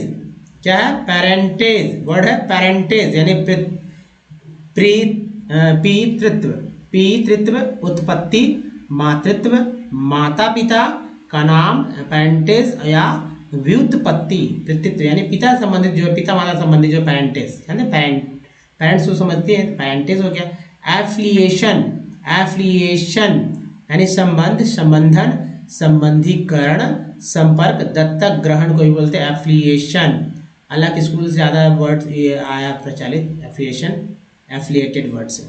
क्या है, पैरेंटेज वर्ड है पैरेंटेज यानी पितृत्व, पितृत्व, उत्पत्ति, मातृत्व, माता पिता का नाम, पैरेंटेज या व्युत्पत्ति, पितृत्व यानी पिता संबंधित जो है, पिता माता संबंधित जो पैरेंटेज है ना, पेरेंट्स को समझते हैं, पैरेंटेज हो गया। एफिलिएशन, एफिलिएशन यानी संबंध, संबंधन, संबंधीकरण, संपर्क, दत्तक ग्रहण को भी बोलते हैं एफिलिएशन। अलग स्कूल से ज़्यादा वर्ड ये आया प्रचलित एफिलिएशन, एफिलिएटेड वर्ड से।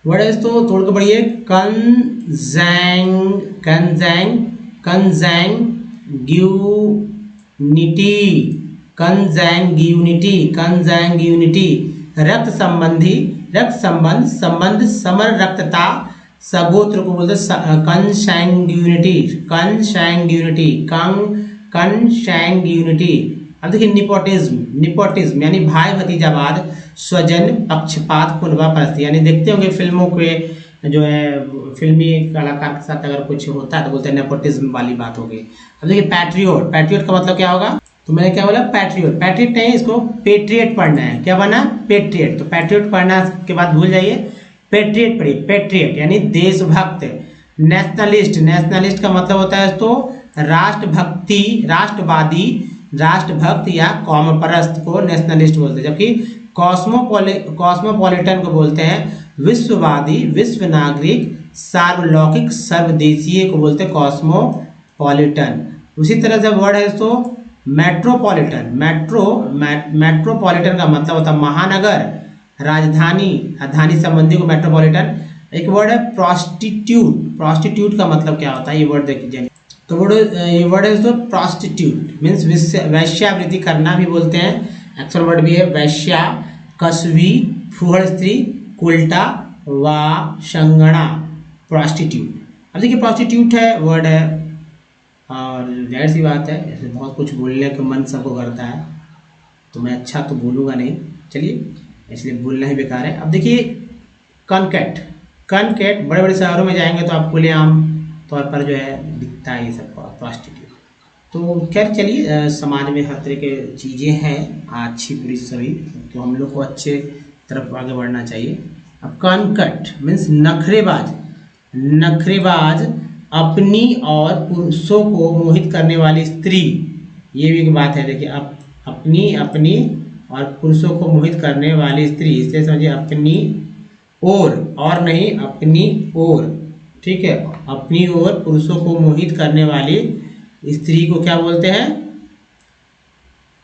वर्ड है तो तोड़ के पढ़िए। कंजैंग, कंजैंग, कंजैंग्यूनिटी, कंजैंग्यूनिटी, कंजैंग्यूनिटी, रक्त संबंधी, रक्त संबंध, संबंध, समरक्तता, सगोत्र को बोलते हैं कंसैंग्यूनिटी, कंसैंग्यूनिटी, कंसैंग्यूनिटी। अब देखिए निपोटिज्म, निपोटिज्म यानी भाई भतीजावाद, स्वजन, पक्षपात, कुनबा परस्ती यानी देखते होंगे फिल्मों के जो है फिल्मी कलाकार के साथ अगर कुछ होता है तो बोलते हैं नेपोटिज्म वाली बात हो गई। अब देखिए पैट्रियोट, पैट्रियोट का मतलब क्या होगा, तो मैंने क्या बोला पैट्रियोट, पैट्रियट नहीं इसको पेट्रियट पढ़ना है। क्या बना पेट्रियट, तो पैट्रियट पढ़ना के बाद भूल जाइए, पेट्रियट पढ़िए, पेट्रियट यानी देशभक्त। नेशनलिस्ट, नेशनलिस्ट का मतलब होता है तो राष्ट्रभक्ति, राष्ट्रवादी, राष्ट्रभक्त या कौमपरस्त को नेशनलिस्ट बोलते हैं। जबकि कॉस्मोपॉलिटन को बोलते हैं विश्ववादी, विश्व नागरिक, सार्वलौकिक, सर्वदेशीय को बोलते हैं कॉस्मोपॉलिटन। उसी तरह से वर्ड है तो मेट्रोपॉलिटन, मेट्रोपॉलिटन का मतलब होता है महानगर, राजधानी, राजधानी संबंधी को मेट्रोपॉलिटन। एक वर्ड है प्रोस्टिट्यूट, प्रोस्टिट्यूट का मतलब क्या होता है ये वर्ड देखिए। तो ये वर्ड है तो प्रोस्टिट्यूट मीन्स वैश्यावृत्ति करना भी बोलते हैं। एक्चुअल वर्ड भी है वैश्या, कस्बी, फुहड़ स्त्री, कुल्टा, वाशंगणा, प्रोस्टिट्यूट। अब देखिए प्रोस्टिट्यूट है वर्ड है और जाहिर सी बात है ऐसे बहुत कुछ बोलने का मन सबको करता है, तो मैं अच्छा तो बोलूँगा नहीं, चलिए इसलिए बोलना ही बेकार है। अब देखिए कनकेट, कनकेट बड़े बड़े शहरों में जाएंगे तो आपको ले आम तौर पर जो है दिखता है ये सब प्रोस्टिट्यूट। तो खैर चलिए समाज में हर तरह के चीज़ें हैं अच्छी बुरी सभी, तो हम लोग को अच्छे तरफ आगे बढ़ना चाहिए। अब कनकट मीन्स नखरेबाज, नखरेबाज अपनी और पुरुषों को मोहित करने वाली स्त्री, ये भी एक बात है। देखिए अपनी, अपनी और पुरुषों को मोहित करने वाली स्त्री, इसलिए समझिए अपनी और नहीं अपनी ओर, ठीक है। अपनी ओर पुरुषों को मोहित करने वाली स्त्री को क्या बोलते हैं,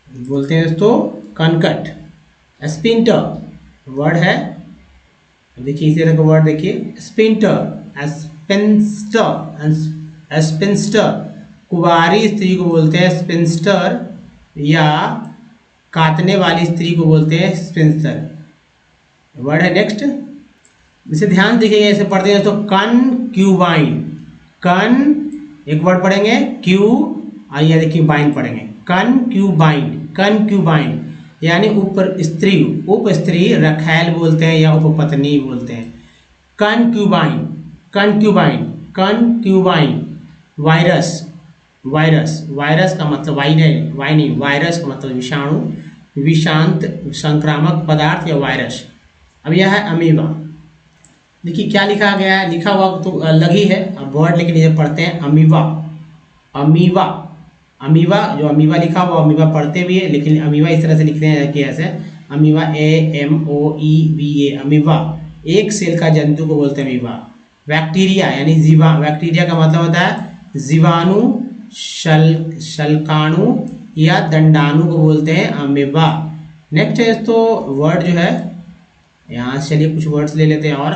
बोलते हैं दोस्तों कनकट। स्पिंटर वर्ड है, देखिए इसी तरह का वर्ड देखिए स्पिंटर, स्पिंस्टर, स्पिंस्टर कुंवारी स्त्री को बोलते हैं स्पिंस्टर या काटने वाली स्त्री को बोलते हैं स्पिंस्टर वर्ड है। नेक्स्ट इसे ध्यान देखिएगा, ऐसे पढ़ते हैं तो कनक्यूबाइन, कन एक वर्ड पढ़ेंगे क्यू और ये देखिए बाइन पढ़ेंगे, कनक्यूबाइन, कनक्यूबाइन यानी ऊपर स्त्री, उप स्त्री रखैल बोलते हैं या उपपत्नी बोलते हैं। कनक्यूबाइन, कनक्यूबाइन, कनक्यूबाइन। वायरस, वायरस, वायरस का मतलब वाई नहीं, वायरस का मतलब विषाणु, विषांत, संक्रामक पदार्थ या वायरस। अब यह है अमीबा, देखिए क्या लिखा गया है, लिखा हुआ तो अलग ही है, अब वर्ड लेकिन ये पढ़ते हैं अमीबा, अमीबा, अमीबा जो अमीबा लिखा हुआ अमीबा पढ़ते भी है, लेकिन अमीबा इस तरह से लिखते हैं कि ऐसे अमीबा AMOEBA, अमीबा एक सेल का जंतु को बोलते हैं अमीबा। बैक्टीरिया यानी जीवा, बैक्टीरिया का मतलब होता है जीवाणु, शल्काणु या दंडाणु को बोलते हैं अमीबा। नेक्स्ट है तो वर्ड जो है यहाँ से चलिए कुछ वर्ड्स ले लेते हैं। और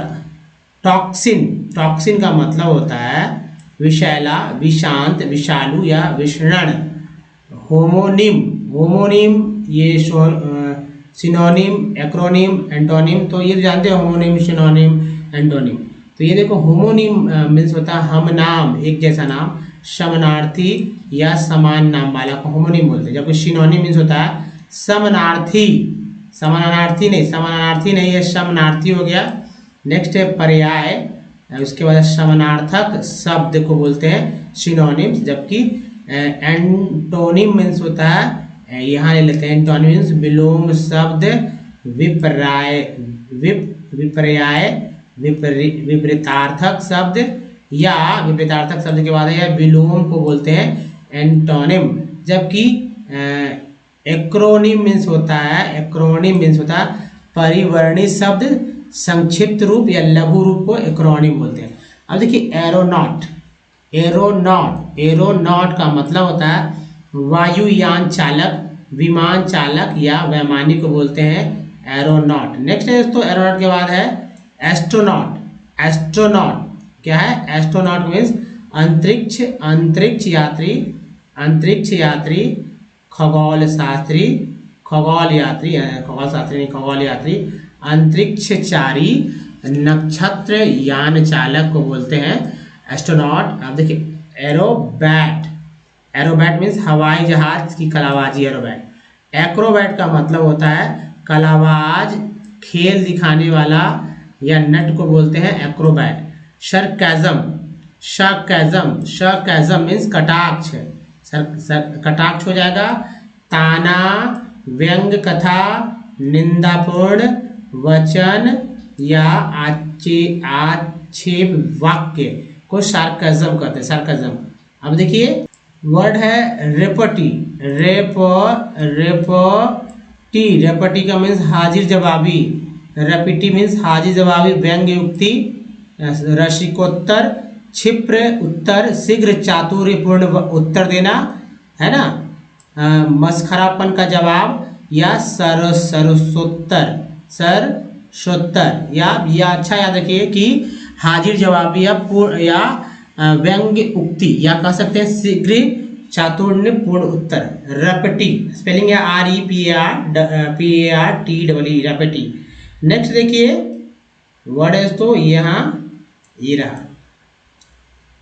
टॉक्सिन, टॉक्सिन का मतलब होता है विशैला, विशांत, विशालु या विषणन। होमोनिम, होमोनिम ये सिनोनिम, एक्रोनिम, एंटोनिम, तो ये जानते हो होमोनिम, सिनोनिम, एंटोनिम। तो ये देखो होमोनिम मीन्स होता है हम नाम, एक जैसा नाम, समानार्थी या समान नाम वाला को होमोनिम बोलते हैं। जबकि सिनोनिम मीन्स होता है समानार्थी, समानार्थी नहीं, समानार्थी नहीं, ये समानार्थी हो गया। नेक्स्ट है पर्याय, उसके बाद समानार्थक शब्द को बोलते हैं सिनोनिम्स। जबकि एंटोनिम मीन्स होता है, यहाँ ले लेते हैं एंटोनिम मीन्स विलोम शब्द, विपर्याय, विपर्याय, विपरीतार्थक शब्द, या विपरीतार्थक शब्द के बाद है विलोम को बोलते हैं एंटोनिम। जबकि एक्रोनिम मीन्स होता है, एक्रोनिम मीन्स होता है परिवर्णी शब्द, संक्षिप्त रूप या लघु रूप को एक्रोनिम बोलते हैं। अब देखिए एरोनॉट, एरोनॉट, एरोनॉट का मतलब होता है वायुयान चालक, विमान चालक या वैमानिक को बोलते हैं एरोनॉट। नेक्स्ट है दोस्तों एरोनॉट के बाद है एस्ट्रोनॉट। एस्ट्रोनॉट क्या है? एस्ट्रोनॉट मीन्स अंतरिक्ष, अंतरिक्ष यात्री, अंतरिक्ष यात्री, खगोल शास्त्री, खगोल यात्री, खगोल शास्त्री नहीं, खगोल यात्री, अंतरिक्षचारी, नक्षत्र यान चालक को बोलते हैं एस्ट्रोनॉट। अब देखिए एरोबैट, एरोबैट मीन्स हवाई जहाज की कलाबाजी, एरोबैट। एक्रोबैट का मतलब होता है कलाबाज, खेल दिखाने वाला या नट को बोलते हैं Acrobat. Sarcasm, sarcasm, sarcasm means कटाक्ष, कटाक्ष हो जाएगा। ताना, व्यंग कथा, निंदापूर्ण वचन या आक्षेप वाक्य को सार्काज़म कहते हैं, सार्काज़म। अब देखिए वर्ड है रेपटी, रेपटी, रेपटी का मीन्स हाजिर जवाबी, रेपिटी मीन्स हाजिर जवाबी, व्यंग युक्ति, रसिकोत्तर, क्षिप्र उत्तर, शीघ्र चातुर्यपूर्ण उत्तर देना, है ना, मस्खरापन का जवाब, या सरसोत्तर, सरसोत्तर, या अच्छा याद रखिए कि हाजिर जवाबी या पूर्ण या व्यंग्य उक्ति, या कह सकते हैं शीघ्र चातुर्यपूर्ण उत्तर। रेपटी स्पेलिंग है REPARTEE, रेपटी। नेक्स्ट देखिए वर्ड है तो यहाँ ये रहा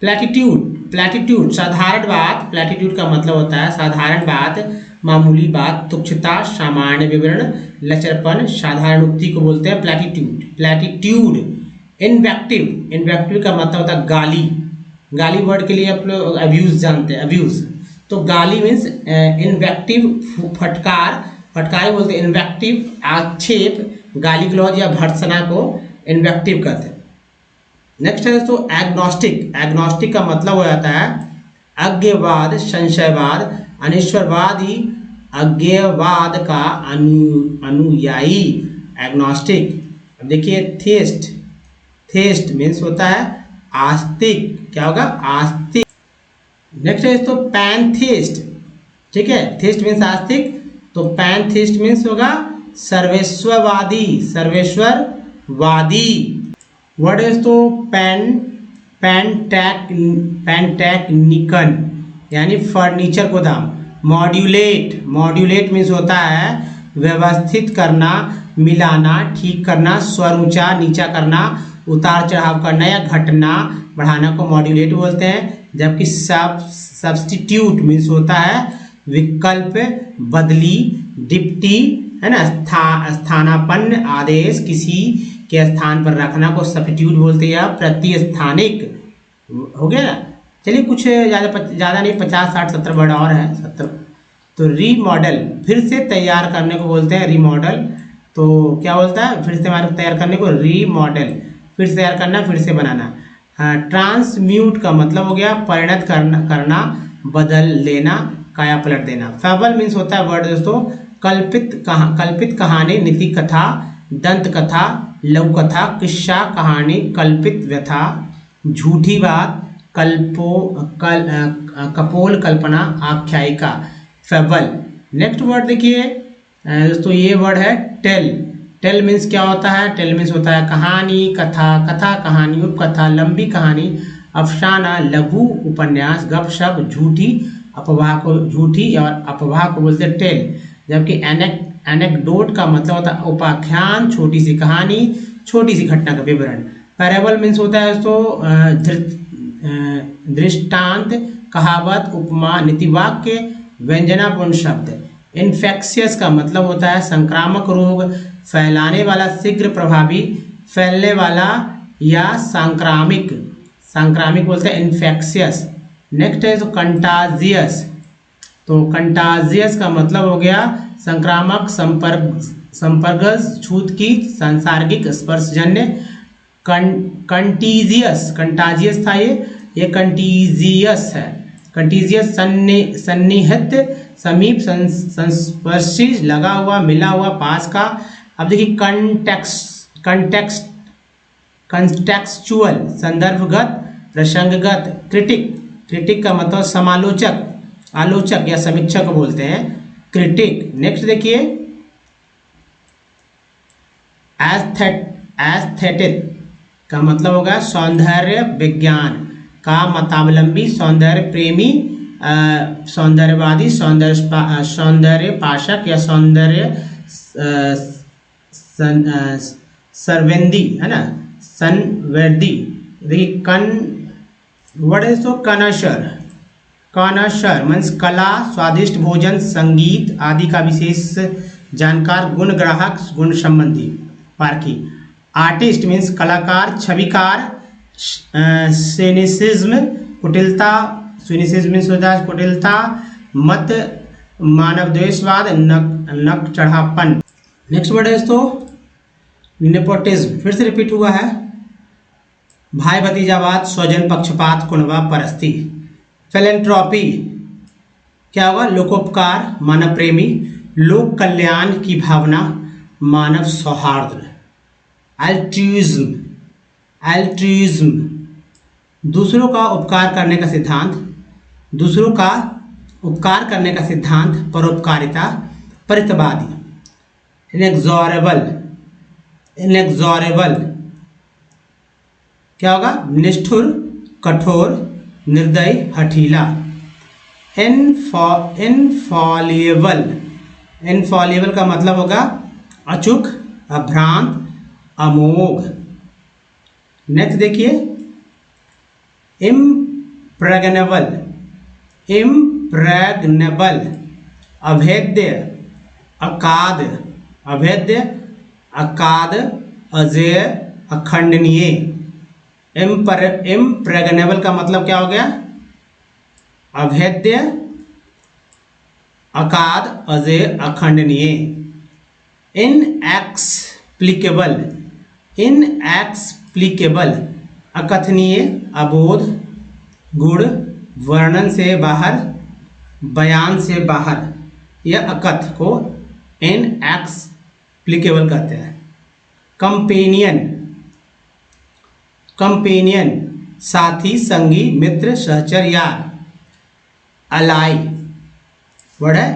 प्लैटिट्यूड। प्लैटिट्यूड साधारण बात, प्लैटिट्यूड का मतलब होता है साधारण बात, मामूली बात, तुच्छता, सामान्य विवरण, लचरपन, साधारण उक्ति को बोलते हैं प्लैटिट्यूड। प्लैटिट्यूड। इन्वेक्टिव, इन्वेक्टिव का मतलब होता है गाली, गाली वर्ड के लिए आप लोग अब्यूज जानते हैं, अब्यूज। तो गाली मीन्स इन्वेक्टिव, फटकार, फटकार बोलते हैं इन्वेक्टिव, आक्षेप, गाली गलौज या भर्त्सना को इन्वेक्टिव कहते हैं। नेक्स्ट है दोस्तों एग्नोस्टिक। एग्नोस्टिक का मतलब हो जाता है अज्ञेयवाद, संशयवाद, अनिश्वरवादी, अज्ञेयवाद का अनुयायी, एग्नोस्टिक। अब देखिए थेस्ट, थेस्ट मीन्स होता है आस्तिक, क्या होगा? आस्तिक। नेक्स्ट है दोस्तों पैंथेस्ट, ठीक है, थेस्ट मीन्स आस्तिक, तो पैंथेस्ट मीन्स होगा सर्वेश्वरवादी, सर्वेश्वरवादी। वर्ड है तो पैंटेक्निकन यानी फर्नीचर गोदाम। मॉड्यूलेट, मॉड्यूलेट मीन्स होता है व्यवस्थित करना, मिलाना, ठीक करना, स्वर ऊंचा नीचा करना, उतार चढ़ाव करना या घटना बढ़ाना को मॉड्यूलेट बोलते हैं। जबकि सब्स्टिट्यूट मीन्स होता है विकल्प, बदली, डिप्टी, है ना, स्थानापन्न आदेश, किसी के स्थान पर रखना को सब्स्टिट्यूट बोलते हैं या प्रतिस्थानिक। हो गया ना। चलिए कुछ ज़्यादा नहीं, 50, 60, 70 वर्ड और है, 70। तो रीमॉडल, फिर से तैयार करने को बोलते हैं रीमॉडल। तो क्या बोलता है? फिर से हमारे तैयार करने को रीमॉडल, फिर से तैयार करना, फिर से बनाना। ट्रांसम्यूट का मतलब हो गया परिणत करना, बदल देना, काया पलट देना। फैबल मीन्स होता है वर्ड दोस्तों कल्पित कहानी, नीति कथा, दंत कथा, लघु कथा, किस्सा, कहानी, कल्पित व्यथा, झूठी बात, कपोल कल्पना, आख्यायिका, फैबल। नेक्स्ट वर्ड देखिए दोस्तों ये वर्ड है टेल। टेल मीन्स क्या होता है? टेल मीन्स होता है कहानी, कथा, कथा, कहानी, उपकथा, लंबी कहानी, अफसाना लघु उपन्यास, गपशप झूठी और अफवाह को बोलते हैं टेल। जबकि एनेक्डोट का मतलब होता है उपाख्यान, छोटी सी कहानी, छोटी सी घटना का विवरण। पैराबल मीन्स होता है तो दृष्टांत, कहावत, उपमा, नीतिवाक्य, व्यंजनापूर्ण शब्द। इन्फेक्शियस का मतलब होता है संक्रामक रोग, फैलाने वाला, शीघ्र प्रभावी, फैलने वाला या संक्रामिक। संक्रामिक बोलते हैं इन्फेक्शियस। नेक्स्ट है तो कंटाजियस। तो कंटाजियस का मतलब हो गया संक्रामक, संपर्कज, छूत की, सांसर्गिक, स्पर्शजन्य। कंटीजियस, कंटाजियस था ये कंटीजियस है। कंटीजियस सन्निहित, समीप, संस्पर्शी, लगा हुआ, मिला हुआ, पास का। अब देखिए कंटेक्सचुअल, संदर्भगत, प्रसंगगत। क्रिटिक का मतलब समालोचक, आलोचक या समीक्षक को बोलते हैं क्रिटिक। नेक्स्ट देखिए एस्थेटिक का मतलब होगा सौंदर्य विज्ञान का मतावलंबी, सौंदर्य प्रेमी, सौंदर्यवादी, सौंदर्य पाशक या सौंदर्य सर्वेंदी है ना, संवेदी। देखिए व्हाट इज तो कनशर मीन्स कला, स्वादिष्ट भोजन, संगीत आदि का विशेष जानकार, गुण ग्राहक, गुण संबंधी, पारखी। आर्टिस्ट मीन्स कलाकार, छविकार। सिनिसिज्म कुटिलता, सिनिसिज्म मीन्स होता है कुटिलता, मत, मानव द्वेषवाद, नक चढ़ापन। नेक्स्ट वर्ड है तो नेपोटिज्म, फिर से रिपीट हुआ है। भाई भतीजावाद, स्वजन पक्षपात, कुनबा परस्ती। फिलैंथ्रोपी क्या होगा, लोकोपकार, मानव प्रेमी, लोक कल्याण की भावना, मानव सौहार्द। एल्ट्रुइज्म दूसरों का उपकार करने का सिद्धांत, दूसरों का उपकार करने का सिद्धांत, परोपकारिता, परितवादी। इनएक्सॉरेबल क्या होगा, निष्ठुर, कठोर, निर्दयी, हठीला। इनफॉलिएबल का मतलब होगा अचूक, अभ्रांत, अमोघ। नेक्स्ट देखिए इम्प्रेग्नेबल, अभेद्य, अकाद, अजेय, अखंडनीय। इम्प्रेग्नेबल का मतलब क्या हो गया, अभेद्य, अकाद, अजेय, अखंडनीय। इनएक्सप्लिकेबल अकथनीय, अबोध, गुण, वर्णन से बाहर, बयान से बाहर। यह अकथ को इनएक्सप्लिकेबल कहते हैं। कंपेनियन साथी, संगी, मित्र, सहचर, यार। अलाई वर्ड है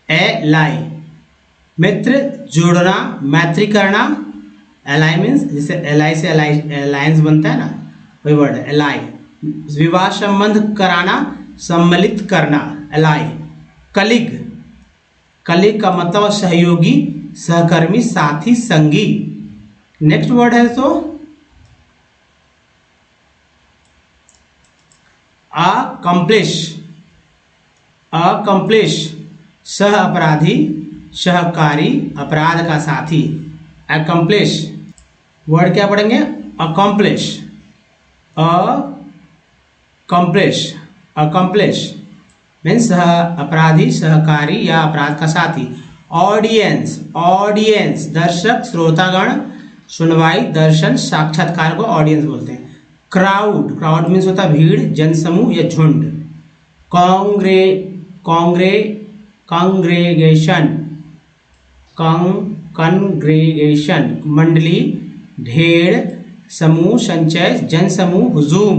एलाई मित्र, जोड़ना, मैत्री करना। एलाई मीन्स जैसे एलाई से अलायंस बनता है ना, वही वर्ड है एलाई। विवाह संबंध कराना, सम्मिलित करना, एलाई। कलीग का मतलब सहयोगी, सहकर्मी, साथी, संगी। नेक्स्ट वर्ड है तो अकम्प्लिश सह अपराधी, सहकारी, अपराध का साथी। अकम्प्लिश वर्ड क्या पढ़ेंगे, अकम्प्लिश मीन्स सह अपराधी, सहकारी या अपराध का साथी। ऑडियंस दर्शक, श्रोतागण, सुनवाई, दर्शन, साक्षात्कार को ऑडियंस बोलते हैं। क्राउड मीन्स होता है भीड़, जनसमूह या झुंड। कांग्रेगेशन मंडली, ढेर, समूह, संचय, जनसमूह, हुजूम।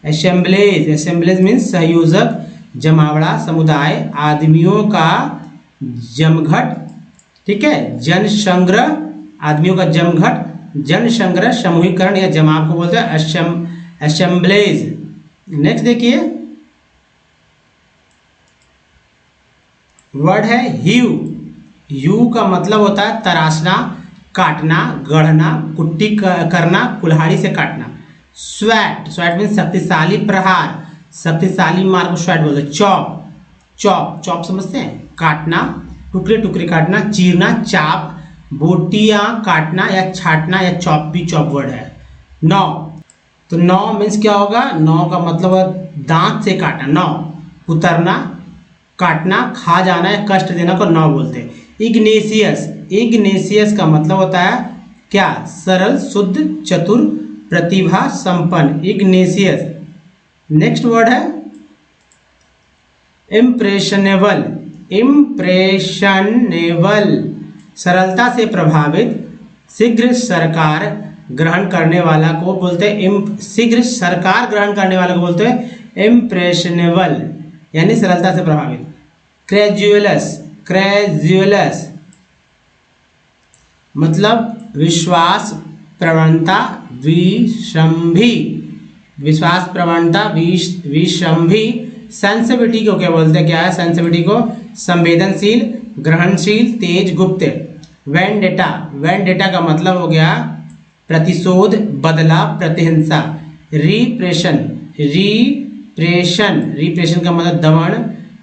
असेंबलेज मीन्स संयोजक, जमावड़ा, समुदाय, आदमियों का जमघट। ठीक है, जनसंग्रह, आदमियों का जमघट, जनसंग्रह, समूहीकरण या जमाव को बोलते हैं असेंबलेज। नेक्स्ट देखिए वर्ड है ह्यू। ह्यू का मतलब होता है तराशना, काटना, गढ़ना, कुट्टी करना, कुल्हाड़ी से काटना। स्वैट, स्वैट मीन्स शक्तिशाली प्रहार, शक्तिशाली मार को स्वैट बोलते हैं। चॉप, चॉप, चॉप समझते हैं, काटना, टुकड़े टुकड़े काटना, चीरना, चाप, बोटियां काटना या छाटना या चॉप भी चॉप वर्ड है। नौ, तो नौ मीन्स क्या होगा, नौ का मतलब है दांत से काटना, नौ, उतरना, काटना, खा जाना या कष्ट देना को नौ बोलते हैं। इग्नेशियस, इग्नेशियस का मतलब होता है क्या, सरल, शुद्ध, चतुर, प्रतिभा, संपन्न, इग्नेशियस। नेक्स्ट वर्ड है इम्प्रेशनेबल। इम्प्रेशनेबल, सरलता से प्रभावित, शीघ्र सरकार ग्रहण करने वाला को बोलते हैं, शीघ्र सरकार ग्रहण करने वाला को बोलते हैं इम्प्रेशनेबल, यानी सरलता से प्रभावित। क्रेजुलस, क्रेजुलस मतलब विश्वास प्रवणता, विषंभी, विश्वास प्रवणता, विषंभी। सेंसिटिविटी को क्या बोलते हैं, क्या है सेंसिटिविटी को, संवेदनशील, ग्रहणशील, तेज, गुप्त। वेंडेटा, वेंडेटा का मतलब हो गया प्रतिशोध, बदला, प्रतिहिंसा। रिप्रेशन, रिप्रेशन, रिप्रेशन का मतलब दमन,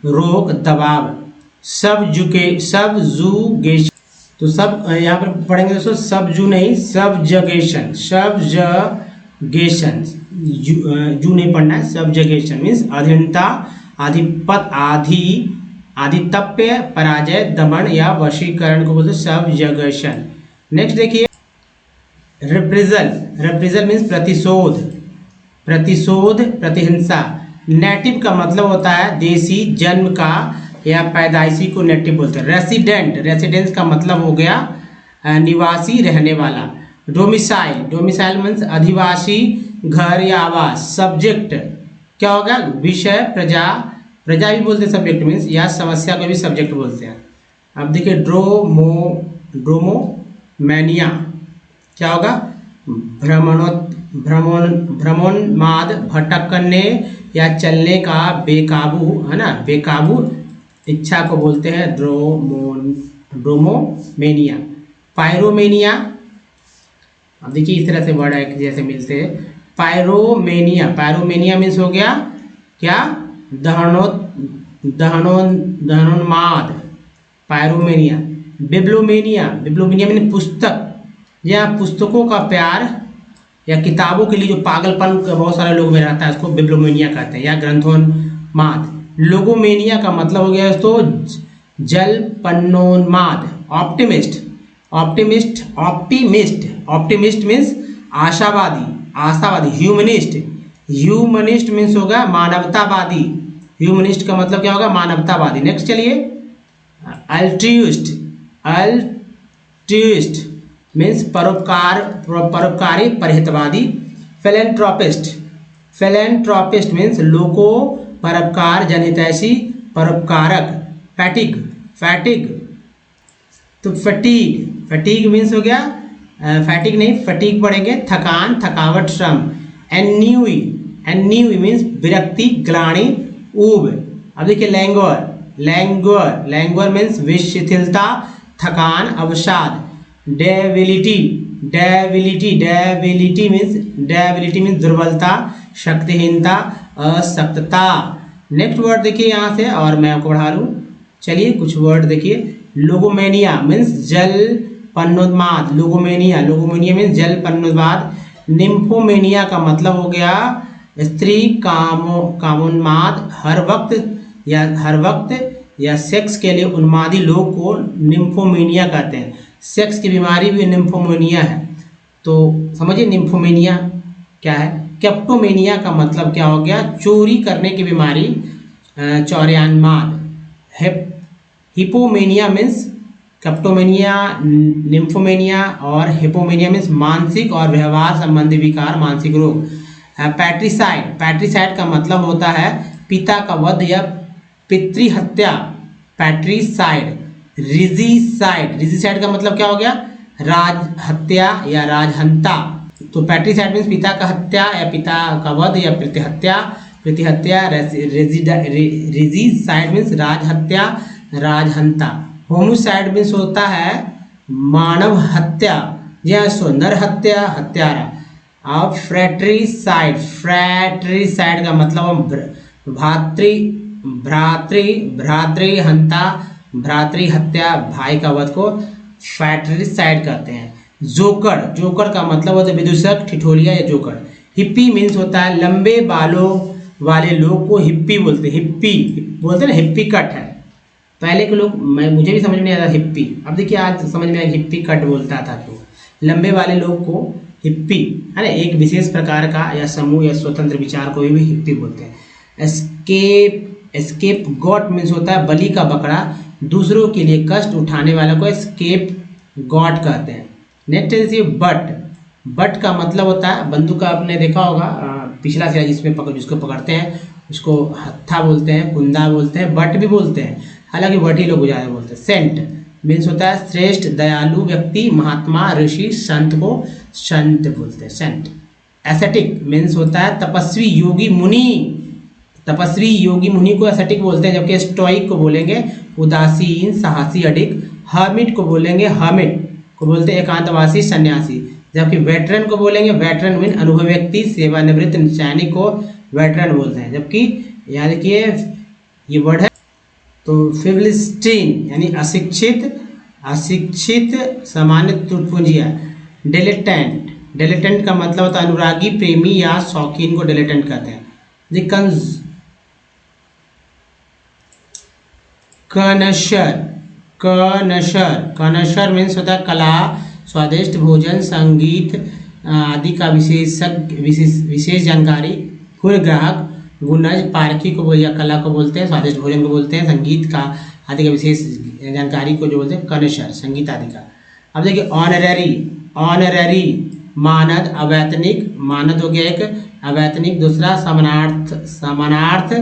रोक, दबाव। सबजुगेशन, तो सब यहाँ पर पढ़ेंगे दोस्तों, सबजू नहीं, सबजगेशन, सबजगेशन, जू नहीं पढ़ना है। सबजगेशन मीन्स अधीनता, आधिपत्य, पराजय, दमन या वशीकरण को बोलते सबजगेशन। नेक्स्ट देखिए रिप्रिजल, रिप्रिजल मीन्स प्रतिशोध, प्रतिशोध, प्रतिहिंसा। नेटिव का मतलब होता है देसी, जन्म का या पैदाइशी को नेटिव बोलते हैं। रेसिडेंट, रेसिडेंस का मतलब हो गया निवासी, रहने वाला। डोमिसाइल, डोमिसाइल मीन्स अधिवासी, घर या आवास। सब्जेक्ट क्या होगा, विषय, प्रजा, प्रजा भी बोलते हैं सब्जेक्ट मीन्स, या समस्या को भी सब्जेक्ट बोलते हैं। अब देखिए ड्रोमोमैनिया क्या होगा, भ्रमोन्माद, भटकने या चलने का बेकाबू, है ना, बेकाबू इच्छा को बोलते हैं ड्रोमोमेनिया। पायरोमेनिया, अब देखिए इस तरह से वर्ड है जैसे मिलते हैं। पायरोमेनिया, पायरोमेनिया मीन्स हो गया क्या, दहनोन्माद, पायरोमेनिया। बिब्लोमेनिया, बिब्लोमेनिया मीन्स पुस्तक या पुस्तकों का प्यार या किताबों के लिए जो पागलपन बहुत सारे लोगों में रहता है उसको बिब्लोमेनिया कहते हैं, या ग्रंथोन्माद। लोगोमेनिया का मतलब हो गया दोस्तों जलपन्नोन्माद। Optimist, optimist, optimist, optimist means आशावादी, आशावादी। ह्यूमनिस्ट, ह्यूमनिस्ट मीन्स होगा मानवतावादी, ह्यूमनिस्ट का मतलब क्या होगा, मानवतावादी। नेक्स्ट चलिए अल्ट्रुइस्ट, अल्ट्रुइस्ट मीन्स परोपकार, परोपकारी, परहितवादी। फिलैंथ्रोपिस्ट, फिलैंथ्रोपिस्ट मीन्स लोको परोपकार, जनहितैषी, परोपकारक। फैटिग, फैटिग तो फटीग, फटीग मीन्स हो गया फैटिग नहीं फटीग पढ़ेंगे, थकान, थकावट, श्रम। एन्यूई, एन्यूई मीन्स विरक्ति, ग्लानि, ऊब। अब देखिए लैंग्वर, लैंग्वर, लैंग्वर मीन्स विशिथिलता, थकान, अवसाद। डेबिलिटी, डेबिलिटी, डेबिलिटी मीन्स दुर्बलता, शक्तिहीनता, अशक्तता। नेक्स्ट वर्ड देखिए यहाँ से, और मैं आपको पढ़ा लूँ, चलिए कुछ वर्ड देखिए। लोगोमेनिया मीन्स जलपन्नोन्माद, लोगोमेनिया, लोगोमेनिया मीन्स जलपन्नोन्माद। निम्फोमेनिया का मतलब हो गया स्त्री कामोन्माद, हर वक्त या सेक्स के लिए उन्मादी लोग को निम्फोमेनिया कहते हैं। सेक्स की बीमारी भी निम्फोमेनिया है, तो समझिए निम्फोमेनिया क्या है। कैप्टोमेनिया का मतलब क्या हो गया, चोरी करने की बीमारी, चौर्यान्माद। हिपोमेनिया मीन्स कैप्टोमेनिया, निम्फोमेनिया और हिपोमेनिया मीन्स मानसिक और व्यवहार संबंधी विकार, मानसिक रोग। पैट्रिसाइड, पैट्रिसाइड का मतलब होता है पिता का वध या पितृहत्या, पैट्रिसाइड। रिजीसाइड, रिजीसाइड का मतलब क्या हो गया, राजहत्या या राजहंता। तो पैट्रिसाइड मीन्स पिता का हत्या या पिता का वध या प्रतिहत्या। प्रतिहत्या रेजिसाइड मीन्स राजहत्या राजहंता। होमिसाइड मीन्स होता है मानव हत्या या नर हत्या हत्यारा। और फ्रैट्रिसाइड, फ्रैट्रिसाइड का मतलब भ्रातृहंता, भ्रातृहत्या, भाई का वध को फ्रैट्रिसाइड कहते हैं। जोकर, जोकर का मतलब होता है विदूषक, ठिठोलिया या जोकर। हिप्पी मीन्स होता है लंबे बालों वाले लोग को हिप्पी बोलते हैं। हिप्पी बोलते हैं ना, हिप्पी कट है। पहले के लोग, मुझे भी समझ में नहीं आता हिप्पी, अब देखिए आज समझ में आया हिप्पी कट बोलता था। तो लंबे वाले लोग को हिप्पी, है ना, एक विशेष प्रकार का या समूह या स्वतंत्र विचार को भी हिप्पी बोलते हैं। एस्केप गॉट मीन्स होता है बलि का बकरा, दूसरों के लिए कष्ट उठाने वाले को एस्केप गॉट कहते हैं। नेक्स्ट है बट। बट का मतलब होता है बंदूक का, आपने देखा होगा पिछला सिरा जिसमें जिसको पकड़ते हैं उसको हत्था बोलते हैं, कुंदा बोलते हैं, बट भी बोलते हैं, हालांकि बट ही लोग ज़्यादा बोलते हैं। सेंट मीन्स होता है श्रेष्ठ दयालु व्यक्ति, महात्मा, ऋषि, संत को संत बोलते हैं, संत। एसेटिक मीन्स होता है तपस्वी, योगी, मुनि। तपस्वी योगी मुनि को एसेटिक बोलते हैं, जबकि स्टोइक को बोलेंगे उदासीन, साहसी, अडिग। हर्मिट को बोलेंगे, हर्मिट को बोलते हैं एकांतवासी, सन्यासी। जबकि वेटरन को बोलेंगे, वेटरन मीन अनुभवी व्यक्ति, सेवानिवृत्त सैनिक को वेटरन बोलते हैं। जबकि याद रखिए ये वर्ड है तो फिलिस्टीन यानी अशिक्षित, अशिक्षित, सामान्य तुटपुंजिया। डिलेटेंट, डिलेटेंट का मतलब होता है अनुरागी, प्रेमी या शौकीन को डिलेटेंट कहते हैं। कनशर, कनशर, कनशर मीन्स होता है कला, स्वादिष्ट भोजन, संगीत आदि का विशेष जानकारी। खुर ग्राहक, गुणज, पारखी को या कला को बोलते हैं, स्वादिष्ट भोजन को बोलते हैं, संगीत का आदि का विशेष जानकारी को जो बोलते हैं कनशर, संगीत आदि का। अब देखिए ऑनररी, ऑनररी मानद, अवैतनिक, मानद हो गया एक, अवैतनिक दूसरा, समानार्थ, समानार्थ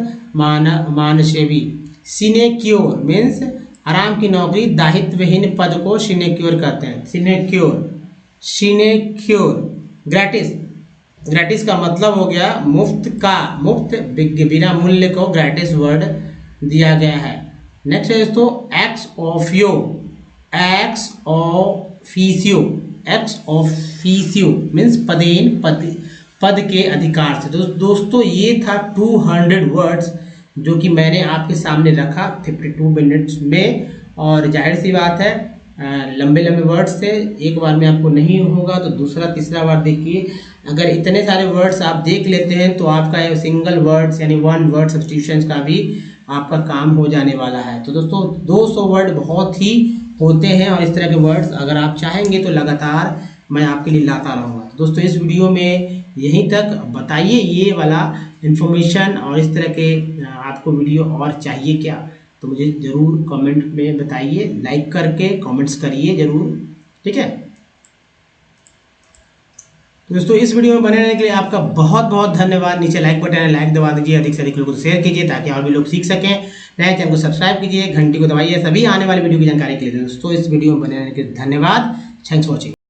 मानसेवी। सिनेक्योर मीन्स आराम की नौकरी, दायित्वहीन पद को सिनेक्योर कहते हैं, सिनेक्योर, सिनेक्योर। ग्रेटिस, ग्रेटिस का मतलब हो गया मुफ्त का, मुफ्त बिना मूल्य को ग्रेटिस वर्ड दिया गया है। नेक्स्ट है दोस्तों ex officio, ex officio, ex officio means पदेन, पद के अधिकार से। दोस्तों ये था 200 वर्ड्स जो कि मैंने आपके सामने रखा 52 मिनट्स में। और जाहिर सी बात है लंबे लंबे वर्ड्स से एक बार में आपको नहीं होगा तो दूसरा तीसरा बार देखिए। अगर इतने सारे वर्ड्स आप देख लेते हैं तो आपका सिंगल वर्ड्स यानी वन वर्ड सब्स्टिट्यूशंस का भी आपका काम हो जाने वाला है। तो दोस्तों 200 वर्ड बहुत ही होते हैं और इस तरह के वर्ड्स अगर आप चाहेंगे तो लगातार मैं आपके लिए लाता रहूँगा। तो दोस्तों इस वीडियो में यहीं तक, बताइए ये वाला इन्फॉर्मेशन और इस तरह के आपको वीडियो और चाहिए क्या, तो मुझे ज़रूर कमेंट में बताइए, लाइक करके कमेंट्स करिए ज़रूर, ठीक है। तो दोस्तों इस वीडियो में बने रहने के लिए आपका बहुत बहुत धन्यवाद। नीचे लाइक बटन है, लाइक दबा दीजिए, अधिक से अधिक लोगों को शेयर कीजिए ताकि और भी लोग सीख सकें। नए चैनल को सब्सक्राइब कीजिए, घंटी को दबाइए सभी आने वाली वीडियो की जानकारी के लिए। दोस्तों इस वीडियो में बने रहने के लिए धन्यवाद। Thanks for watching.